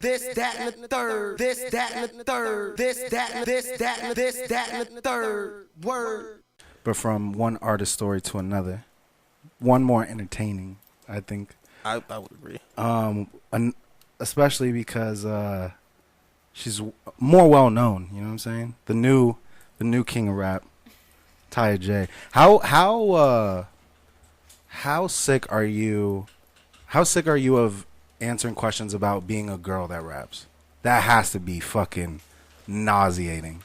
This, that, and the third. This, that, and the third. This, that, and this, that, and this, that, and the third. Word. But from one artist story to another, one more entertaining, I think. I would agree. Especially because she's more well known. You know what I'm saying? The new king of rap, Taya Jae. How sick are you? How sick are you of answering questions about being a girl that raps? That has to be fucking nauseating.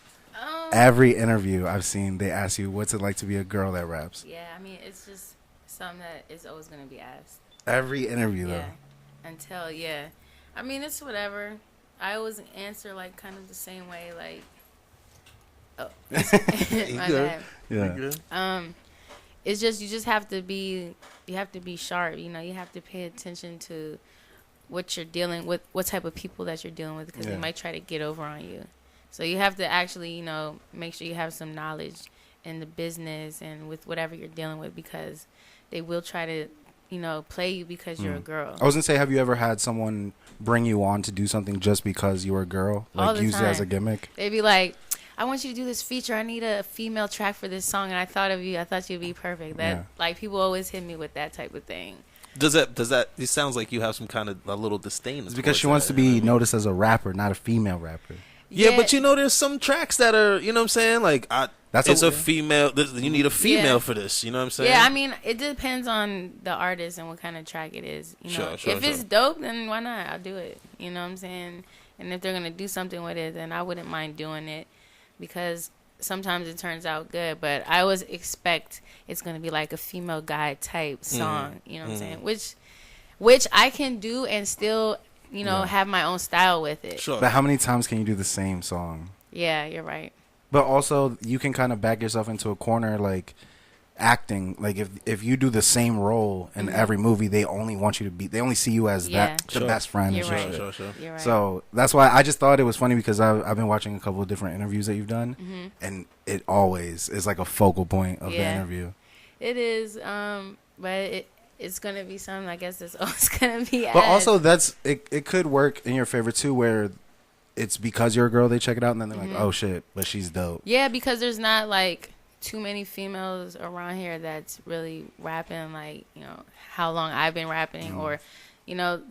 Every interview I've seen, they ask you, what's it like to be a girl that raps? Yeah, I mean, it's just something that is always going to be asked. Every interview, though. I mean, it's whatever. I always answer, like, kind of the same way, like, oh. My bad. Yeah. It's just, you just have to be sharp, you know, you have to pay attention to what you're dealing with, what type of people that you're dealing with, because they might try to get over on you. So you have to actually, you know, make sure you have some knowledge in the business and with whatever you're dealing with, because they will try to, you know, play you because you're a girl. I was going to say, have you ever had someone bring you on to do something just because you were a girl? Like, use it as a gimmick? They'd be like, I want you to do this feature. I need a female track for this song, and I thought of you. I thought you'd be perfect. Like, people always hit me with that type of thing. Does that? It sounds like you have some kind of a little disdain. It's because she wants to be noticed as a rapper, not a female rapper. Yeah, but you know, there's some tracks that are, you know what I'm saying? Like, it's a female. You need a female for this. You know what I'm saying? Yeah, I mean, it depends on the artist and what kind of track it is. You know, if it's dope, then why not? I'll do it. You know what I'm saying? And if they're gonna do something with it, then I wouldn't mind doing it, because sometimes it turns out good. But I always expect it's gonna be like a female guy type song. You know what I'm saying? Which I can do and still, you know, have my own style with it. Sure. But how many times can you do the same song? Yeah, you're right. But also, you can kind of back yourself into a corner, like acting. Like, if you do the same role in every movie, they only want you to be. They only see you as the best friend. You're right. You're right. So that's why I just thought it was funny, because I've been watching a couple of different interviews that you've done, and it always is like a focal point of the interview. It is, but it's gonna be something, I guess, that's always gonna be. But also, it could work in your favor too, where it's because you're a girl, they check it out, and then they're like, oh shit, but she's dope. Yeah, because there's not like too many females around here that's really rapping, like, you know, how long I've been rapping, or, you know,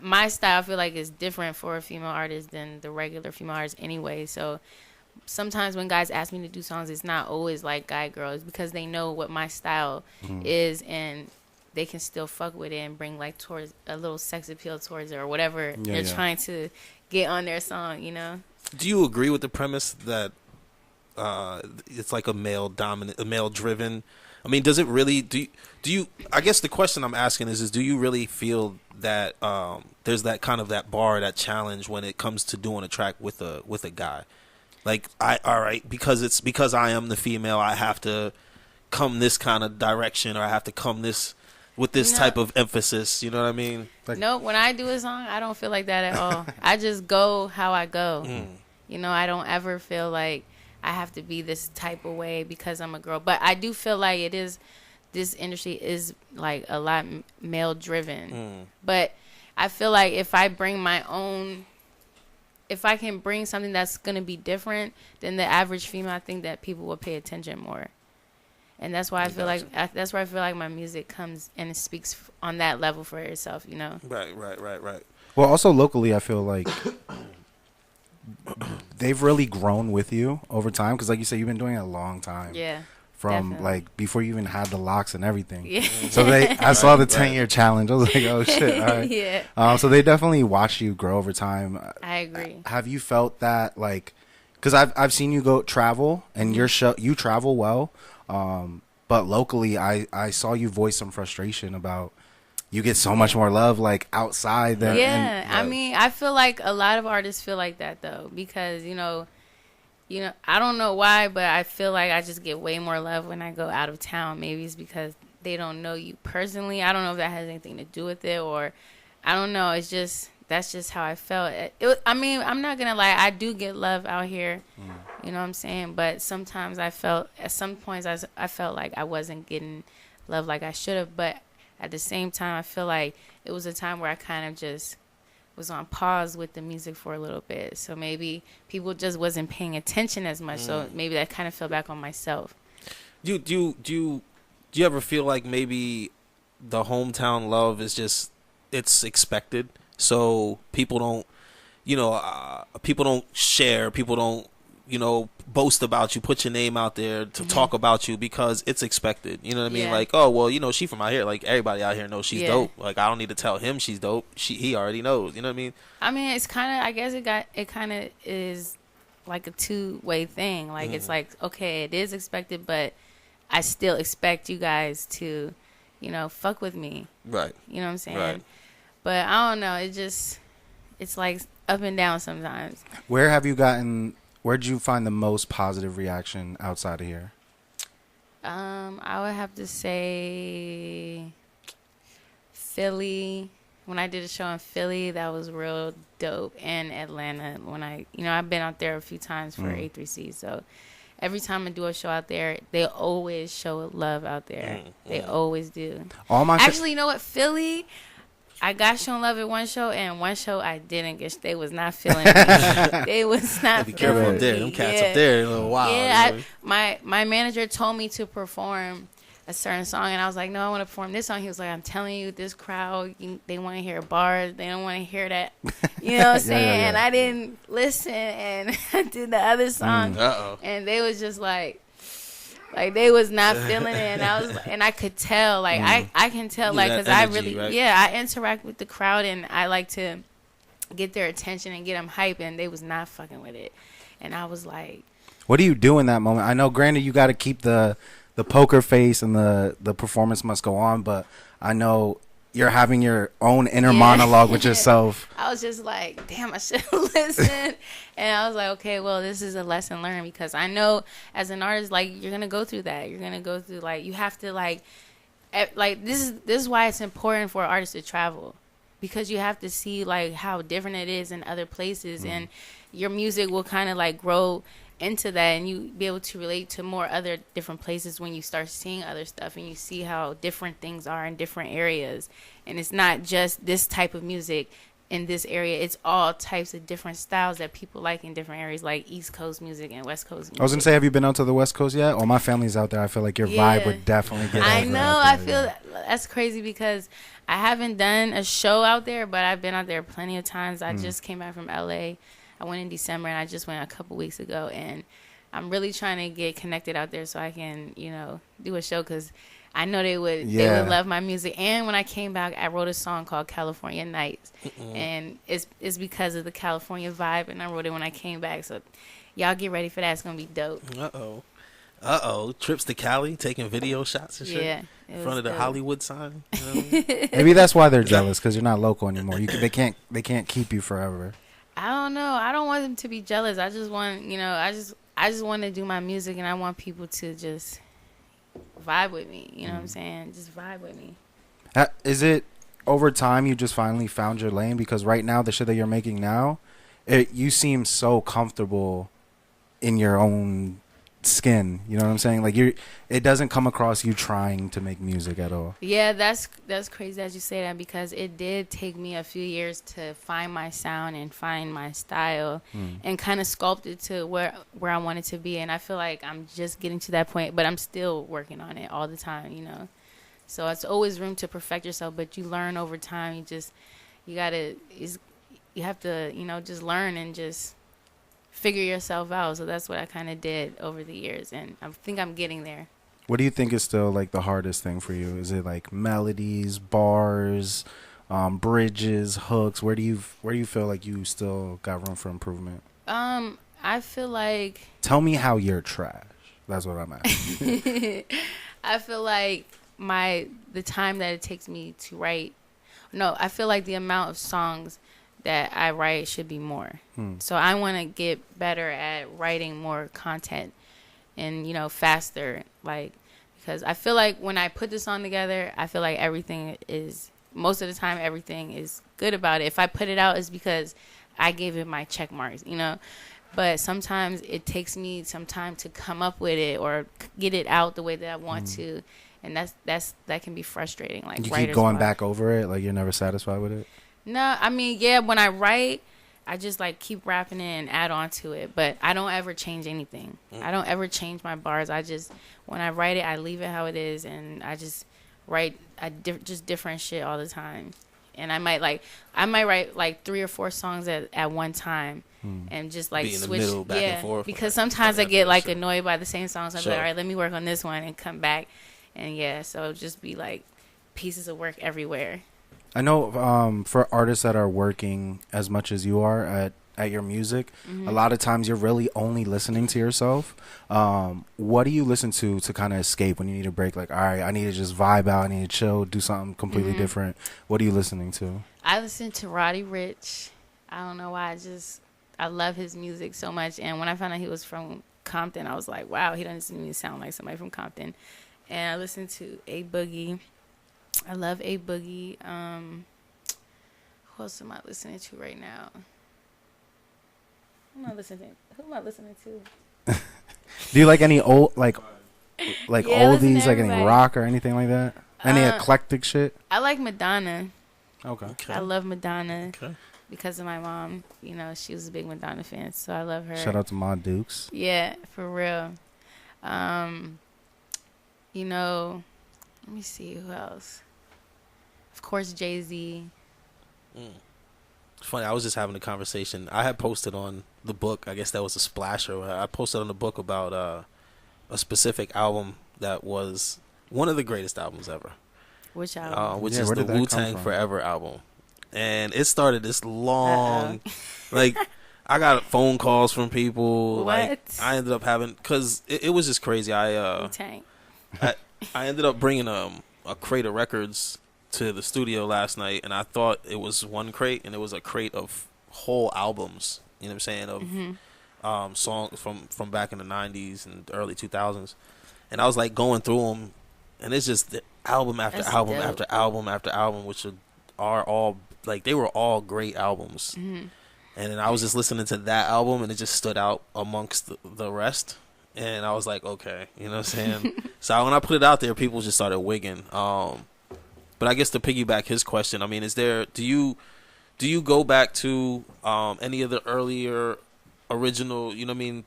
my style I feel like is different for a female artist than the regular female artist anyway. So sometimes when guys ask me to do songs, it's not always like guy girl. It's because they know what my style is, and they can still fuck with it and bring like towards a little sex appeal towards it, or whatever they're trying to get on their song, you know. Do you agree with the premise that it's like a male driven? I mean, does it really? Do you? I guess the question I'm asking is do you really feel that there's that kind of that bar, that challenge when it comes to doing a track with a guy? Like, all right, because I am the female, I have to come this kind of direction, or I have to come this with this type of emphasis. You know what I mean? Like, no, when I do a song, I don't feel like that at all. I just go how I go. You know, I don't ever feel like I have to be this type of way because I'm a girl. But I do feel like this industry is like a lot male driven. But I feel like if I bring my own, if I can bring something that's going to be different than the average female, I think that people will pay attention more. And that's why I feel like my music comes and it speaks on that level for itself, you know? Right. Well, also locally, I feel like they've really grown with you over time, because like you said, you've been doing it a long time. Yeah. From definitely. Like before you even had the locks and everything. Yeah. So I saw the 10-year challenge. I was like, oh shit. All right. Yeah. So they definitely watch you grow over time. I agree. Have you felt that, like, because I've seen you go travel, and you travel well. But locally, I saw you voice some frustration about you get so much more love like outside than. Yeah, I mean, I feel like a lot of artists feel like that though, because you know, I don't know why, but I feel like I just get way more love when I go out of town. Maybe it's because they don't know you personally. I don't know if that has anything to do with it, or I don't know. It's just that's just how I felt. I mean, I'm not gonna lie, I do get love out here. You know what I'm saying? But sometimes at some points I felt like I wasn't getting love like I should have. But at the same time, I feel like it was a time where I kind of just was on pause with the music for a little bit. So maybe people just wasn't paying attention as much. So maybe that kind of fell back on myself. Do you ever feel like maybe the hometown love is just, it's expected, so people don't, people don't share, people don't, boast about you, put your name out there to talk about you because it's expected. You know what I mean? Yeah. Like, oh well, she from out here. Like everybody out here knows she's Yeah. dope. Like I don't need to tell him she's dope. He already knows. You know what I mean? I mean, it's kind of, I guess it kind of is like a two-way thing. Like it's like, okay, it is expected, but I still expect you guys to, fuck with me. Right. You know what I'm saying? Right. But I don't know. It's like up and down sometimes. Where'd you find the most positive reaction outside of here? I would have to say Philly. When I did a show in Philly, that was real dope. And Atlanta, when I've been out there a few times for A3C. So every time I do a show out there, they always show love out there. They always do. Actually, you know what? Philly, I got shown love at one show, and one show I didn't get. They was not feeling me. They was not Be feeling careful me. up there. Them cats up there, a little wild. Yeah, my manager told me to perform a certain song, and I was like, no, I want to perform this song. He was like, I'm telling you, this crowd, they want to hear bars. They don't want to hear that. You know what I'm saying? yeah. And I didn't listen, and I did the other song, Uh-oh. and they was just like they was not feeling it, and I could tell, like I can tell, like, because I really, right? I interact with the crowd, and I like to get their attention and get them hype, and they was not fucking with it, and I was like, What do you do in that moment? I know, granted, you got to keep the poker face and the performance must go on, but I know you're having your own inner monologue with yourself. I was just like, damn, I should have listened. And I was like, okay, well, this is a lesson learned, because I know as an artist, like, you're going to go through that. You're going to go through, like, you have to, like this is why it's important for artists to travel, because you have to see, like, how different it is in other places, and your music will kind of, like, grow into that, and you be able to relate to more other different places when you start seeing other stuff, and you see how different things are in different areas. And it's not just this type of music in this area, it's all types of different styles that people like in different areas, like East Coast music and West Coast music. I was gonna say, have you been out to the West Coast yet? Oh, my family's out there. I feel like your vibe would definitely get I over know. out I there, feel yeah. that's crazy, because I haven't done a show out there, but I've been out there plenty of times. I just came back from LA. I went in December, and I just went a couple weeks ago, and I'm really trying to get connected out there so I can, do a show, because I know they would love my music. And when I came back, I wrote a song called California Nights, and it's because of the California vibe, and I wrote it when I came back. So y'all get ready for that. It's gonna be dope. Uh-oh. Trips to Cali, taking video shots and shit. Yeah, In front of the Hollywood sign. You know what I mean? Maybe that's why they're jealous, because you're not local anymore. They can't keep you forever. I don't know. I don't want them to be jealous. I just want, I just want to do my music, and I want people to just vibe with me. You know what I'm saying? Just vibe with me. Is it over time you just finally found your lane? Because right now, the shit that you're making now, you seem so comfortable in your own skin. You know what I'm saying? Like, it doesn't come across you trying to make music at all. Yeah, that's crazy that you say that, because it did take me a few years to find my sound and find my style and kind of sculpt it to where I want it to be. And I feel like I'm just getting to that point, but I'm still working on it all the time, So it's always room to perfect yourself, but you learn over time. You have to, just learn and just figure yourself out. So that's what I kind of did over the years, and I think I'm getting there. What do you think is still like the hardest thing for you? Is it like melodies, bars, bridges, hooks? Where do you feel like you still got room for improvement? I feel like, tell me how you're trash. That's what I'm asking. I feel like the time that it takes me to write. No, I feel like the amount of songs that I write should be more. So I want to get better at writing more content and, faster, because I feel like when I put this song together, I feel like most of the time, everything is good about it. If I put it out, it's because I gave it my check marks, but sometimes it takes me some time to come up with it or get it out the way that I want to. And that can be frustrating. Like, you keep going back over it, like you're never satisfied with it? No, I mean, yeah, when I write, I just like keep rapping it and add on to it, but I don't ever change anything. I don't ever change my bars. I just, when I write it, I leave it how it is, and I just write just different shit all the time. And I might write like 3 or 4 songs at one time, and just like Be in the switch, middle, back and forth. because sometimes I get like Sure. annoyed by the same songs. I'm Sure. like, all right, let me work on this one and come back, and yeah, so it'll just be like pieces of work everywhere. I know for artists that are working as much as you are at your music, a lot of times you're really only listening to yourself. What do you listen to kind of escape when you need a break? Like, all right, I need to just vibe out. I need to chill, do something completely different. What are you listening to? I listen to Roddy Ricch. I don't know why. I love his music so much. And when I found out he was from Compton, I was like, wow, he doesn't even sound like somebody from Compton. And I listen to A Boogie. I love A Boogie. Who else am I listening to right now? Who am I listening to? Do you like any old like Yeah, I listen to oldies, like any everybody. rock or anything like that? Any eclectic shit? I like Madonna. Okay. Okay. I love Madonna Okay. because of my mom. You know, she was a big Madonna fan, so I love her. Shout out to Ma Dukes. Yeah, for real. You know, let me see who else. Of course, Jay-Z. It's funny. I was just having a conversation. I had posted on the book. I guess that was a splasher. I posted on the book about a specific album that was one of the greatest albums ever. Which album? Which Yeah, is where the did that come Wu-Tang from? Forever album. And it started this long, like, I got phone calls from people. Like, What? I ended up having, because it was just crazy. Wu-Tang. I ended up bringing a crate of records to the studio last night, and I thought it was one crate, and it was a crate of whole albums. You know what I'm saying? Of songs from back in the 90s and early 2000s. And I was like going through them, and it's just the album after That's album dope. after album after album, which are all like they were all great albums. And then I was just listening to that album, and it just stood out amongst the rest. And I was like, okay, you know what I'm saying? So when I put it out there, people just started wigging. But I guess to piggyback his question, I mean, do you go back to any of the earlier original, you know what I mean,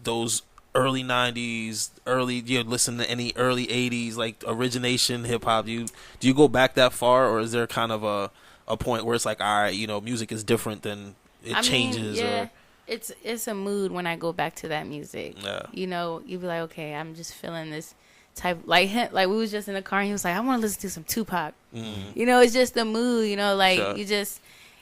those early 90s, you listen to any early 80s, like origination hip hop? Do you go back that far, or is there kind of a point where it's like, all right, you know, music is different than it changes? Yeah, or it's a mood when I go back to that music. Yeah. You know, you be like, okay, I'm just feeling this type, like we was just in the car, and he was like, I want to listen to some Tupac. You know, it's just a mood. You know, like Sure.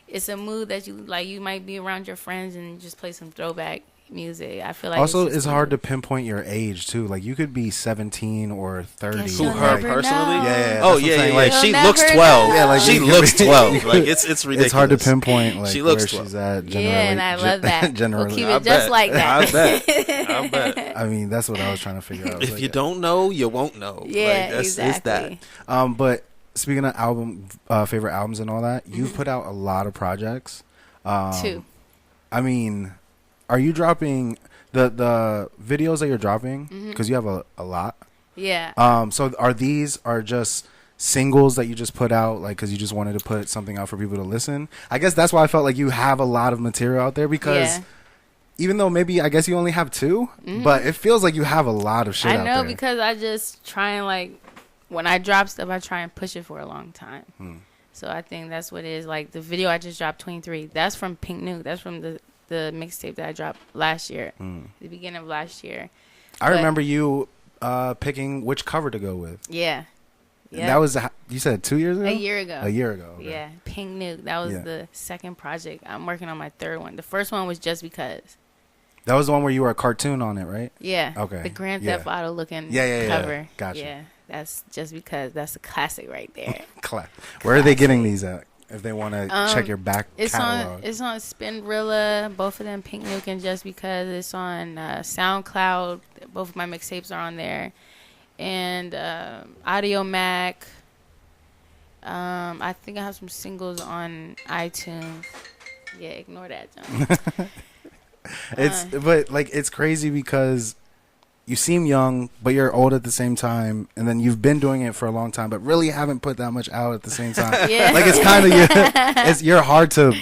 it's a mood that you like. You might be around your friends and just play some throwback music. I feel like Also, it's it's hard to pinpoint your age too. Like you could be 17 or 30. Guess Who, you'll her never personally? know. Yeah, Oh that's what I'm yeah, saying. like You'll she never looks 12. know. Yeah, like she you could looks be- 12. Like it's ridiculous. It's hard to pinpoint like She looks where 12. she's at. Generally, Yeah, and I love that. Generally, We'll keep I it just bet. like that. I bet. I mean, that's what I was trying to figure out. If Like, you don't know, you won't know. Yeah, like, it's that. exactly. But speaking of favorite albums and all that, you've put out a lot of projects. 2. I mean, are you dropping the videos that you're dropping? Because you have a lot. Yeah. So these just singles that you just put out, like, because you just wanted to put something out for people to listen? I guess that's why I felt like you have a lot of material out there, because Yeah. even though maybe I guess you only have 2, but it feels like you have a lot of shit I out know, there. because I just try and like, when I drop stuff, I try and push it for a long time. So I think that's what it is. Like the video I just dropped, 23, that's from Pink Nuke. That's from the mixtape that I dropped last year, the beginning of last year. I But- remember you picking which cover to go with. Yeah. And that was, you said 2 years ago? a year ago. A year ago. Okay. Yeah, Pink Nuke. That was Yeah. the second project. I'm working on my third one. The first one was Just Because. That was the one where you were a cartoon on it, right? Yeah. Okay. The Grand Yeah. Theft Auto looking Yeah. cover. Gotcha. Yeah. That's Just Because. That's a classic right there. Where are they getting these at? If they want to check your back It's catalog. on Spinrilla, both of them, Pink Nuke and Just Because. It's on SoundCloud. Both of my mixtapes are on there. And Audio Mac. I think I have some singles on iTunes. Yeah, ignore that, John. But like it's crazy because you seem young, but you're old at the same time, and then you've been doing it for a long time, but really haven't put that much out at the same time. Yeah. Like it's kind of you're hard to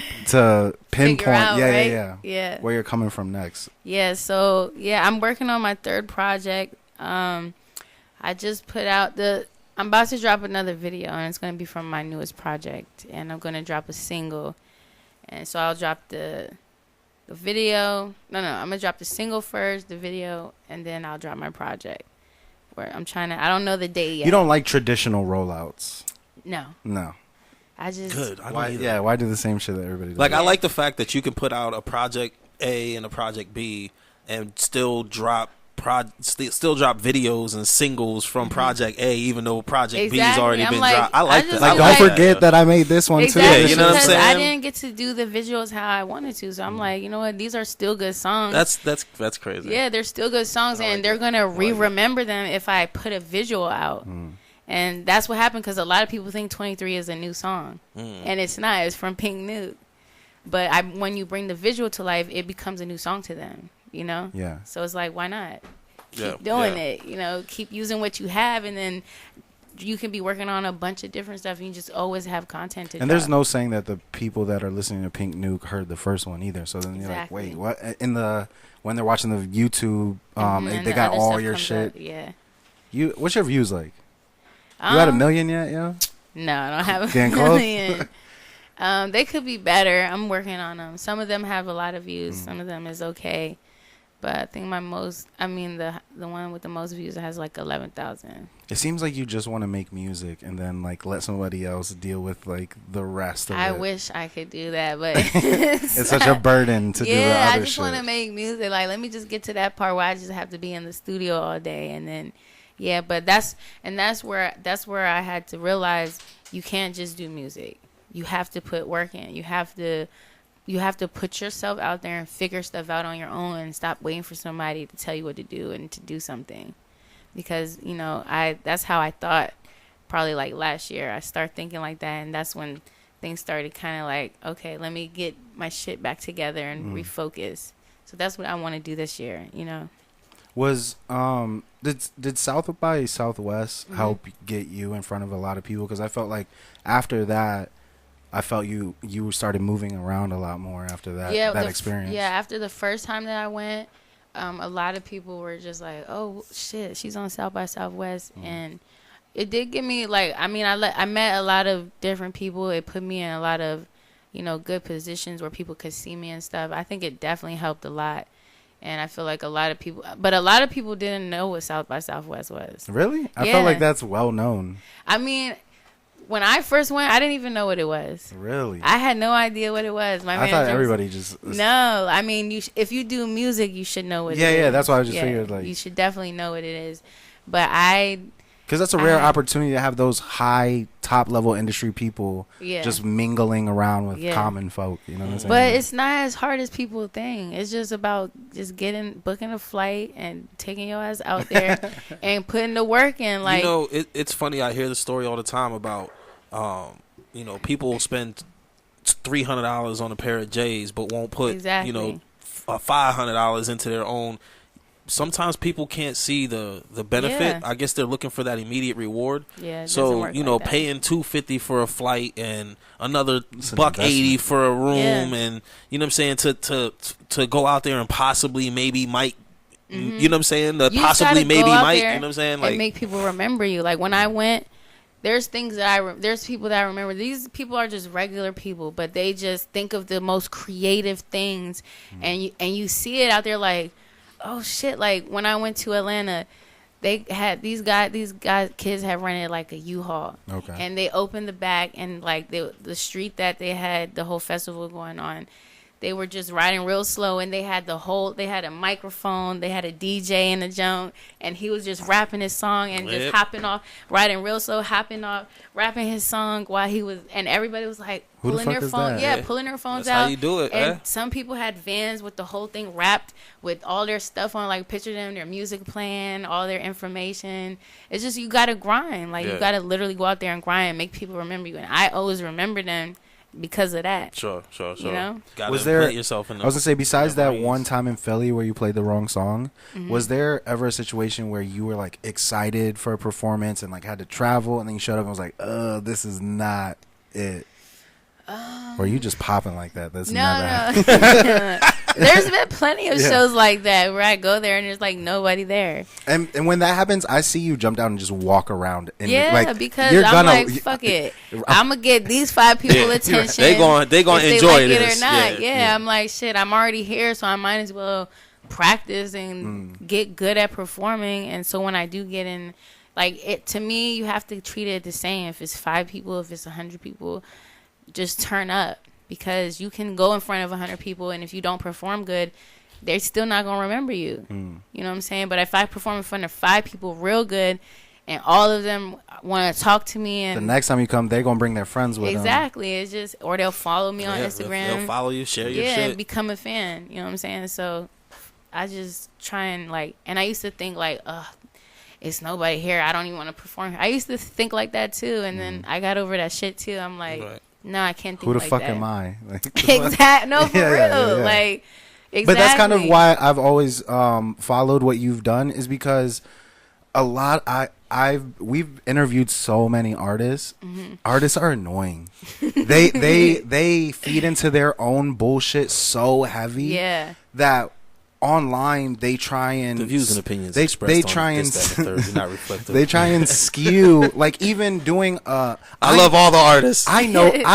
pinpoint. Out, Yeah. Where you're coming from next. Yeah. So yeah, I'm working on my third project. I just put out I'm about to drop another video, and it's gonna be from my newest project, and I'm gonna drop a single, and so I'll drop the video. No, I'm gonna drop the single first, the video, and then I'll drop my project. Where I'm trying to, I don't know the date yet. You don't like traditional rollouts? No. I just Good. I don't Why? either. Yeah. Why do the same shit that everybody does? Like I like the fact that you can put out a project A and a project B and still drop still drop videos and singles from project A, even though project B has already been dropped. I like that. Like, don't forget that I made this one too. Exactly, Yeah, you know what I'm because saying? I didn't get to do the visuals how I wanted to, so I'm like, you know what? These are still good songs. That's crazy. Yeah, they're still good songs, and they're gonna remember them if I put a visual out. And that's what happened, because a lot of people think 23 is a new song, and it's not. It's from Pink Nude. But when you bring the visual to life, it becomes a new song to them. You know? Yeah. So it's like, why not? Keep doing it. You know, keep using what you have, and then you can be working on a bunch of different stuff, and you just always have content to And drop. there's no saying that the people that are listening to Pink Nuke heard the first one either. So then you're like, wait, what? When they're watching the YouTube, And they the got other all stuff your comes shit. up. Yeah. What's your views like? You had 1 million yet, yo? No, I don't have Getting a close? million. They could be better. I'm working on them. Some of them have a lot of views. Some of them is okay. But I think the one with the most views has like 11,000. It seems like you just want to make music and then like let somebody else deal with like the rest of it. I wish I could do that, but it's such a burden to do the other shit. I just want to make music. Like, let me just get to that part where I just have to be in the studio all day, and then but that's where I had to realize you can't just do music. You have to put work in. You have to put yourself out there and figure stuff out on your own, and stop waiting for somebody to tell you what to do and to do something. Because, that's how I thought probably like last year. I started thinking like that, and that's when things started kind of like, okay, let me get my shit back together and refocus. So that's what I want to do this year, Was did South by Southwest help get you in front of a lot of people? Because I felt like after that, I felt you started moving around a lot more after that experience. Yeah, after the first time that I went, a lot of people were just like, "Oh shit, she's on South by Southwest," and it did give me like, I met a lot of different people. It put me in a lot of, good positions where people could see me and stuff. I think it definitely helped a lot. And I feel like a lot of people didn't know what South by Southwest was. Really? I felt like that's well known. I mean, when I first went, I didn't even know what it was. Really? I had no idea what it was. I thought everybody No, I mean, if you do music, you should know what it is. Yeah, that's why I just figured like you should definitely know what it is. But because that's a rare opportunity to have those high top level industry people just mingling around with common folk. You know what I'm saying? But it's not as hard as people think. It's just about just booking a flight and taking your ass out there and putting the work in. Like, it's funny. I hear the story all the time about, people spend $300 on a pair of J's, but won't put $500 into their own. Sometimes people can't see the benefit. Yeah. I guess they're looking for that immediate reward. Yeah. It so doesn't work like that. paying $250 for a flight and another $180 for a room, and you know what I'm saying, to go out there and possibly maybe might. You know what I'm saying? Possibly maybe might. You know what I'm saying? Like, and make people remember you. Like when I went, there's things that there's people that I remember. These people are just regular people, but they just think of the most creative things, and you see it out there like, oh shit! Like when I went to Atlanta, they had these kids had rented like a U-Haul, and they opened the back, and like the street that they had the whole festival going on, they were just riding real slow, and they had a microphone, they had a DJ in the junk, and he was just rapping his song and just hopping off, riding real slow, hopping off, rapping his song while he was, and everybody was like pulling their phone, pulling their phones That's out. how you do it, and some people had vans with the whole thing wrapped with all their stuff on, like picture them, their music playing, all their information. It's just, you gotta grind, like you gotta literally go out there and grind and make people remember you. And I always remember them. because of that. Sure. You know? Gotta Was there? plant yourself in I was gonna say, besides that brains. one time in Philly where you played the wrong song, Mm-hmm. was there ever a situation where you were like excited for a performance and like had to travel, and then you showed up and was like, this is not it? Or you just popping like that? That's never happened. No. There's been plenty of shows like that where I go there and there's like nobody there. And when that happens, I see you jump down and just walk around. And Yeah, like, because you're I'm gonna, like, fuck it. I'm gonna get these 5 people attention. They gonna if enjoy they like this. it or not. Yeah, I'm like, shit. I'm already here, so I might as well practice and get good at performing. And so when I do get in, like, it to me, you have to treat it the same. If it's 5 people, if it's 100 people, just turn up, because you can go in front of 100 people, and if you don't perform good, they're still not gonna remember you. You know what I'm saying? But if I perform in front of 5 people real good, and all of them want to talk to me, and the next time you come, they're gonna bring their friends with them. exactly, it's just, or they'll follow me on Instagram. They'll follow you, share your yeah, shit. and become a fan. You know what I'm saying? So I just try and like, and I used to think like, it's nobody here, I don't even want to perform. I used to think like that too, and then I got over that shit too. I'm like, no, I can't think Who the like fuck that. am I? Like, Exactly. No, for real. yeah. Like, exactly. But that's kind of why I've always followed what you've done, is because we've interviewed so many artists. Artists are annoying. they feed into their own bullshit so heavy. Yeah. That online they try and The views and opinions they expressed try on and this, that, and the third do not reflect. they try and skew, like, even doing I love all the artists. I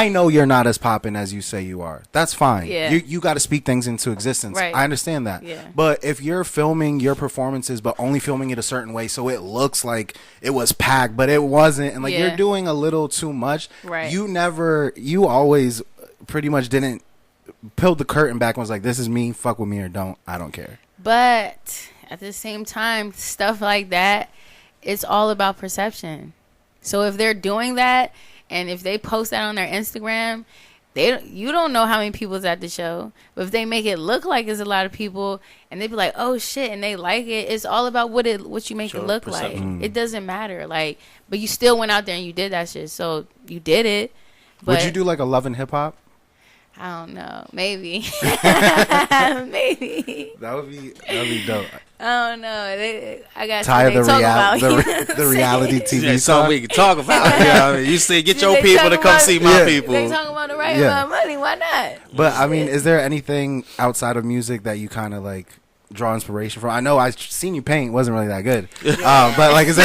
know you're not as poppin' as you say you are. That's fine. Yeah. You got to speak things into existence. Right. I understand that. Yeah. But if you're filming your performances, but only filming it a certain way, so it looks like it was packed, but it wasn't, and like Yeah. you're doing a little too much. Right. You always pretty much didn't peel the curtain back and was like, this is me, fuck with me or don't. I don't care. But at the same time, stuff like that, it's all about perception. So if they're doing that, and if they post that on their Instagram, you don't know how many people's at the show. But if they make it look like it's a lot of people, and they be like, oh shit, and they like it, it's all about what you make it look like. It doesn't matter. Like, but you still went out there and you did that shit. So you did it. But Would you do like a Love and Hip Hop? I don't know. Maybe. Maybe. That'd be dope. I don't know. I got Taya, the the reality TV Yeah, song. something we can talk about. Yeah, I mean, you say get your people to come see my people. They talking about the right Yeah. amount of money. Why not? But I mean, is there anything outside of music that you kind of like draw inspiration from? I know I've seen you paint, wasn't really that good. But like, is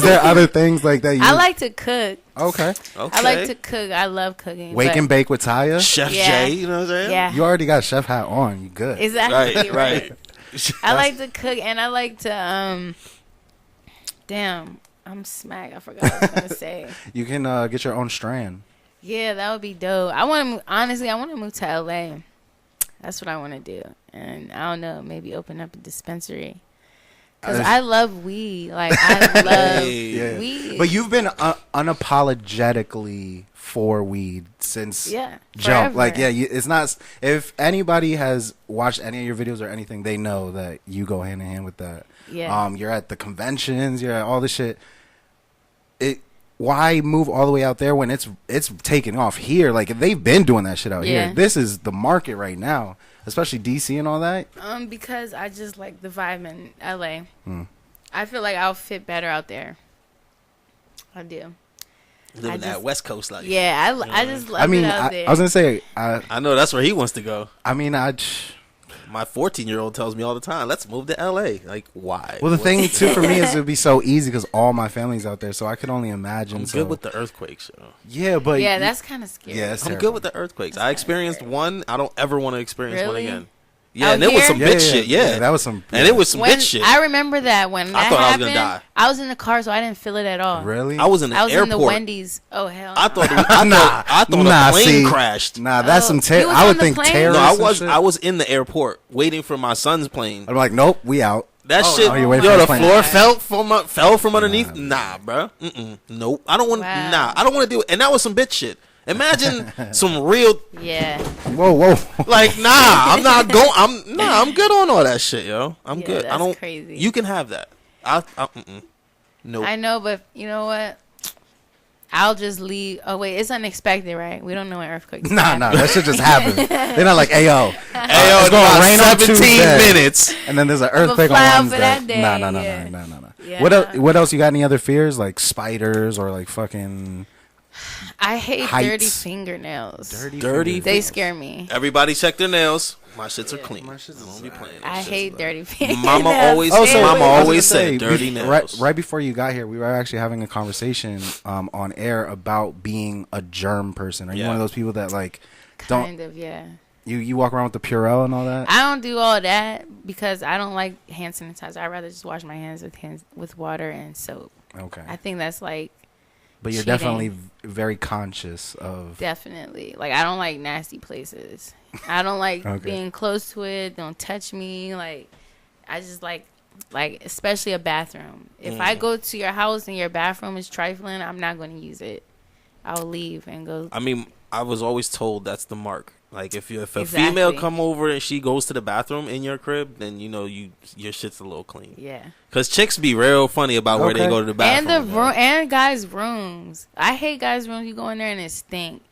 there other things like that? I like to cook. Okay. I like to cook. I love cooking. Wake and bake with Taya. Chef Yeah. Jay, you know what I'm saying? Yeah. You already got a chef hat on. You good? Exactly. Right. I like to cook, and I like to damn, I'm smack. I forgot what I was gonna say. You can get your own strand. Yeah, that would be dope. I want to move to LA. That's what I want to do. And I don't know, maybe open up a dispensary. Because I love weed. Like, I love weed. But you've been unapologetically for weed since jump. forever. Like, it's not. If anybody has watched any of your videos or anything, they know that you go hand in hand with that. Yeah. You're at the conventions. You're at all this shit. Why move all the way out there when it's taking off here? Like, they've been doing that shit out here. This is the market right now, especially DC and all that. Because I just like the vibe in LA. I feel like I'll fit better out there. I do. Living that West Coast life. Yeah, I just love it out there. I was gonna say, I know that's where he wants to go. I mean, My 14-year-old tells me all the time, let's move to LA. Like, why? well, the thing too for me is it would be so easy because all my family's out there, so I could only imagine. I'm good with the earthquakes. Yeah, but yeah, that's kind of scary. Yeah, I'm good with the earthquakes. I experienced one. I don't ever want to experience one Really? again. Yeah, Out and it was here? some bitch shit. Yeah, that was some. and it was some When, bitch shit. I remember that when that thought I was happened, gonna die. I was in the car, so I didn't feel it at all. Really? I was in the I was airport. in the Wendy's. Oh hell! I no. thought I thought a plane crashed. Nah, that's some you terror. was I on would the think plane? terrorists. No, I was in the airport waiting for my son's plane. I'm like, nope, we out. That Oh, shit, oh, you're waiting yo, for the the floor plane. fell from underneath. Nah, bro. Nope. I don't want. Wow. Nah, I don't want to do it. And that was some bitch shit. Imagine some real, Yeah. Whoa. like, nah, I'm not going. I'm good on all that shit, yo. I'm Yeah, good. I that's don't. crazy. You can have that. Nope. I know, but you know what? I'll just leave. Oh wait, it's unexpected, right? We don't know when earthquakes. Nah, that shit just happened. They're not like, hey yo, it's gonna rain on 17 Tuesday. minutes. And then there's an earthquake fly out on for Wednesday. that day, No. Yeah. What else? You got any other fears like spiders or like fucking I hate heights? dirty fingernails. Dirty. They scare me. Everybody check their nails. My shits are clean. I don't be playing. I hate dirty fingernails. Mama always, Oh, so Mama I was always gonna say, said dirty nails. Right before you got here, we were actually having a conversation on air about being a germ person. Are you one of those people that like don't Kind of, yeah. you walk around with the Purell and all that? I don't do all that because I don't like hand sanitizer. I'd rather just wash my hands with water and soap. Okay. I think that's like But you're cheating. definitely very conscious of. Definitely. Like, I don't like nasty places. I don't like Okay. being close to it. Don't touch me. Like, I just like especially a bathroom. If I go to your house and your bathroom is trifling, I'm not going to use it. I'll leave and go. I mean, I was always told that's the mark. Like if a Exactly. female come over and she goes to the bathroom in your crib, then you know your shit's a little clean. Yeah. Cause chicks be real funny about where they Okay. go to the And bathroom. the room and guys' rooms. I hate guys' rooms. You go in there and it stink.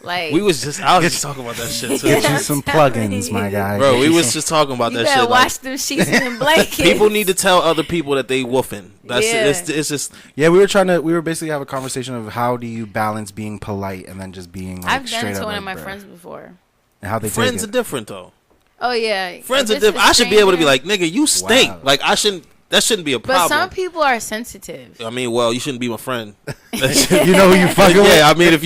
Like I was just talking about that shit too. Get you Yeah. some I'm plugins, telling my you. guy. Bro, Get we you was some- just talking about you that better shit. wash Like, them sheets and blankets. people need to tell other people that they woofing. That's Yeah. it's just Yeah, we were basically have a conversation of how do you balance being polite and then just being like I've straight done it to up one like, of my bruh. friends before. And how they friends are take it. different though. Oh yeah, Friends If are it's a different. I should be able to be stranger- like, nigga, you stink. Wow. Like that shouldn't be a But problem. some people are sensitive. I mean, well, you shouldn't be my friend. You know who you fucking with? Yeah, I mean, if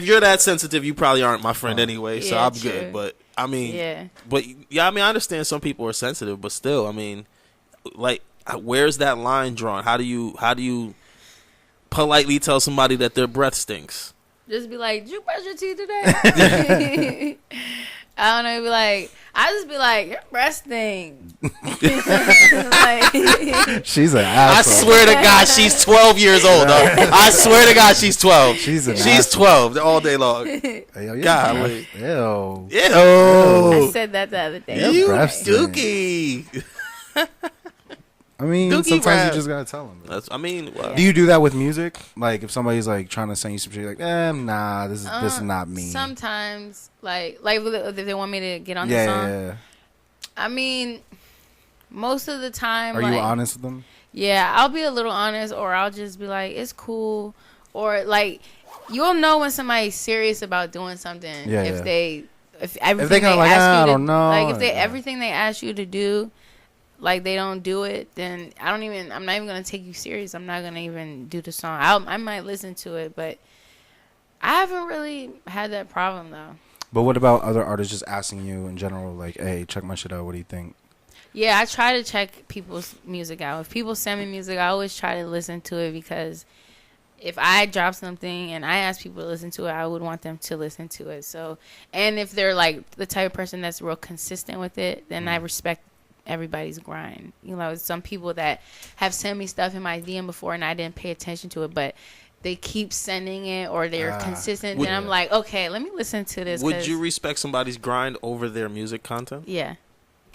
you're that sensitive, you probably aren't my friend anyway. So Yeah, I'm true. good. But I mean, Yeah. But yeah, I mean, I understand some people are sensitive, but still, I mean, like, where's that line drawn? How do you politely tell somebody that their breath stinks? Just be like, did you brush your teeth today? I don't know. Be like, I just be like, your breath stink. Like, She's an I asshole. swear to God, she's 12 years old. Though. I swear to God, she's 12. She's an She's asshole. 12 all day long. Hey, yo, you're Golly. Ew. Yeah. I Oh, said that the other day. Your you breath stink. dookie. I mean, Dookie sometimes rap. you just gotta tell them. That's. I mean, well, Do you do that with music? Like, if somebody's like trying to send you some shit, you're like, nah, this is not me. Sometimes, like if they want me to get on the Yeah, song. yeah. I mean, most of the time, Are like, you honest with them? yeah, I'll be a little honest, or I'll just be like, it's cool, or like, you'll know when somebody's serious about doing something Yeah, if yeah. if everything kinda they like, ask I you to, don't know, like if they yeah. everything they ask you to do, like they don't do it, then I'm not even gonna take you serious. I'm not gonna even do the song. I might listen to it, but I haven't really had that problem though. But what about other artists just asking you in general, like, hey, check my shit out. What do you think? Yeah, I try to check people's music out. If people send me music, I always try to listen to it because if I drop something and I ask people to listen to it, I would want them to listen to it. So, and if they're like the type of person that's real consistent with it, then I respect everybody's grind. You know, some people that have sent me stuff in my DM before and I didn't pay attention to it, but they keep sending it or they're consistent. Would- Then I'm like, okay, let me listen to this. would 'cause- you respect somebody's grind over their music content? Yeah,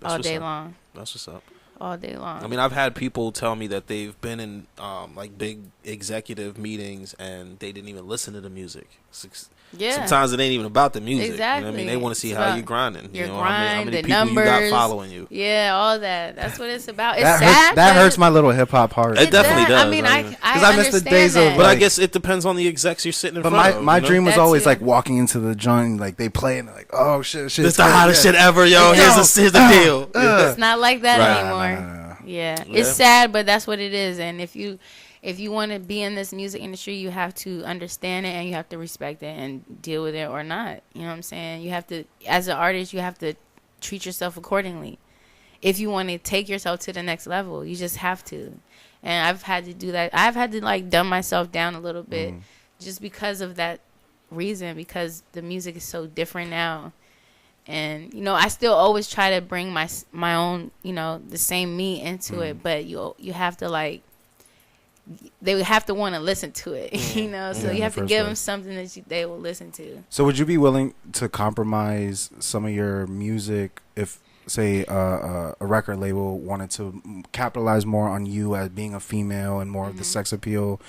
That's all what's day up. long. That's what's up. All day long. I mean, I've had people tell me that they've been in like big executive meetings and they didn't even listen to the music. yeah. Sometimes it ain't even about the music. You know what I mean? Exactly. They want to see It's how about you grinding. your you know, grind, how many the people you got numbers. following you. Yeah, all that. That's what it's about. It's That sad. hurts, that but hurts my little hip hop heart. It definitely does. I mean, I I mean- 'Cause I miss the understand days of, that. But I Like- guess it depends on the execs you're sitting in But front of. my you know? dream was That always too. like walking into the joint, like they play and they're like, oh shit, This is the hottest yeah. shit ever, yo. Here's the deal. It's not like that Right. anymore. No. Yeah. Yeah. It's sad, but that's what it is. And if you want to be in this music industry, you have to understand it and you have to respect it and deal with it or not. You know what I'm saying? You have to, as an artist, you have to treat yourself accordingly. If you want to take yourself to the next level, you just have to. And I've had to do that. I've had to like dumb myself down a little bit just because of that reason, because the music is so different now. And, you know, I still always try to bring my own, you know, the same me into it. But you have to, like, they have to want to listen to it, you know? So Yeah, in you have the to first give them place. something that they will listen to. So would you be willing to compromise some of your music if, say, a record label wanted to capitalize more on you as being a female and more of the sex appeal?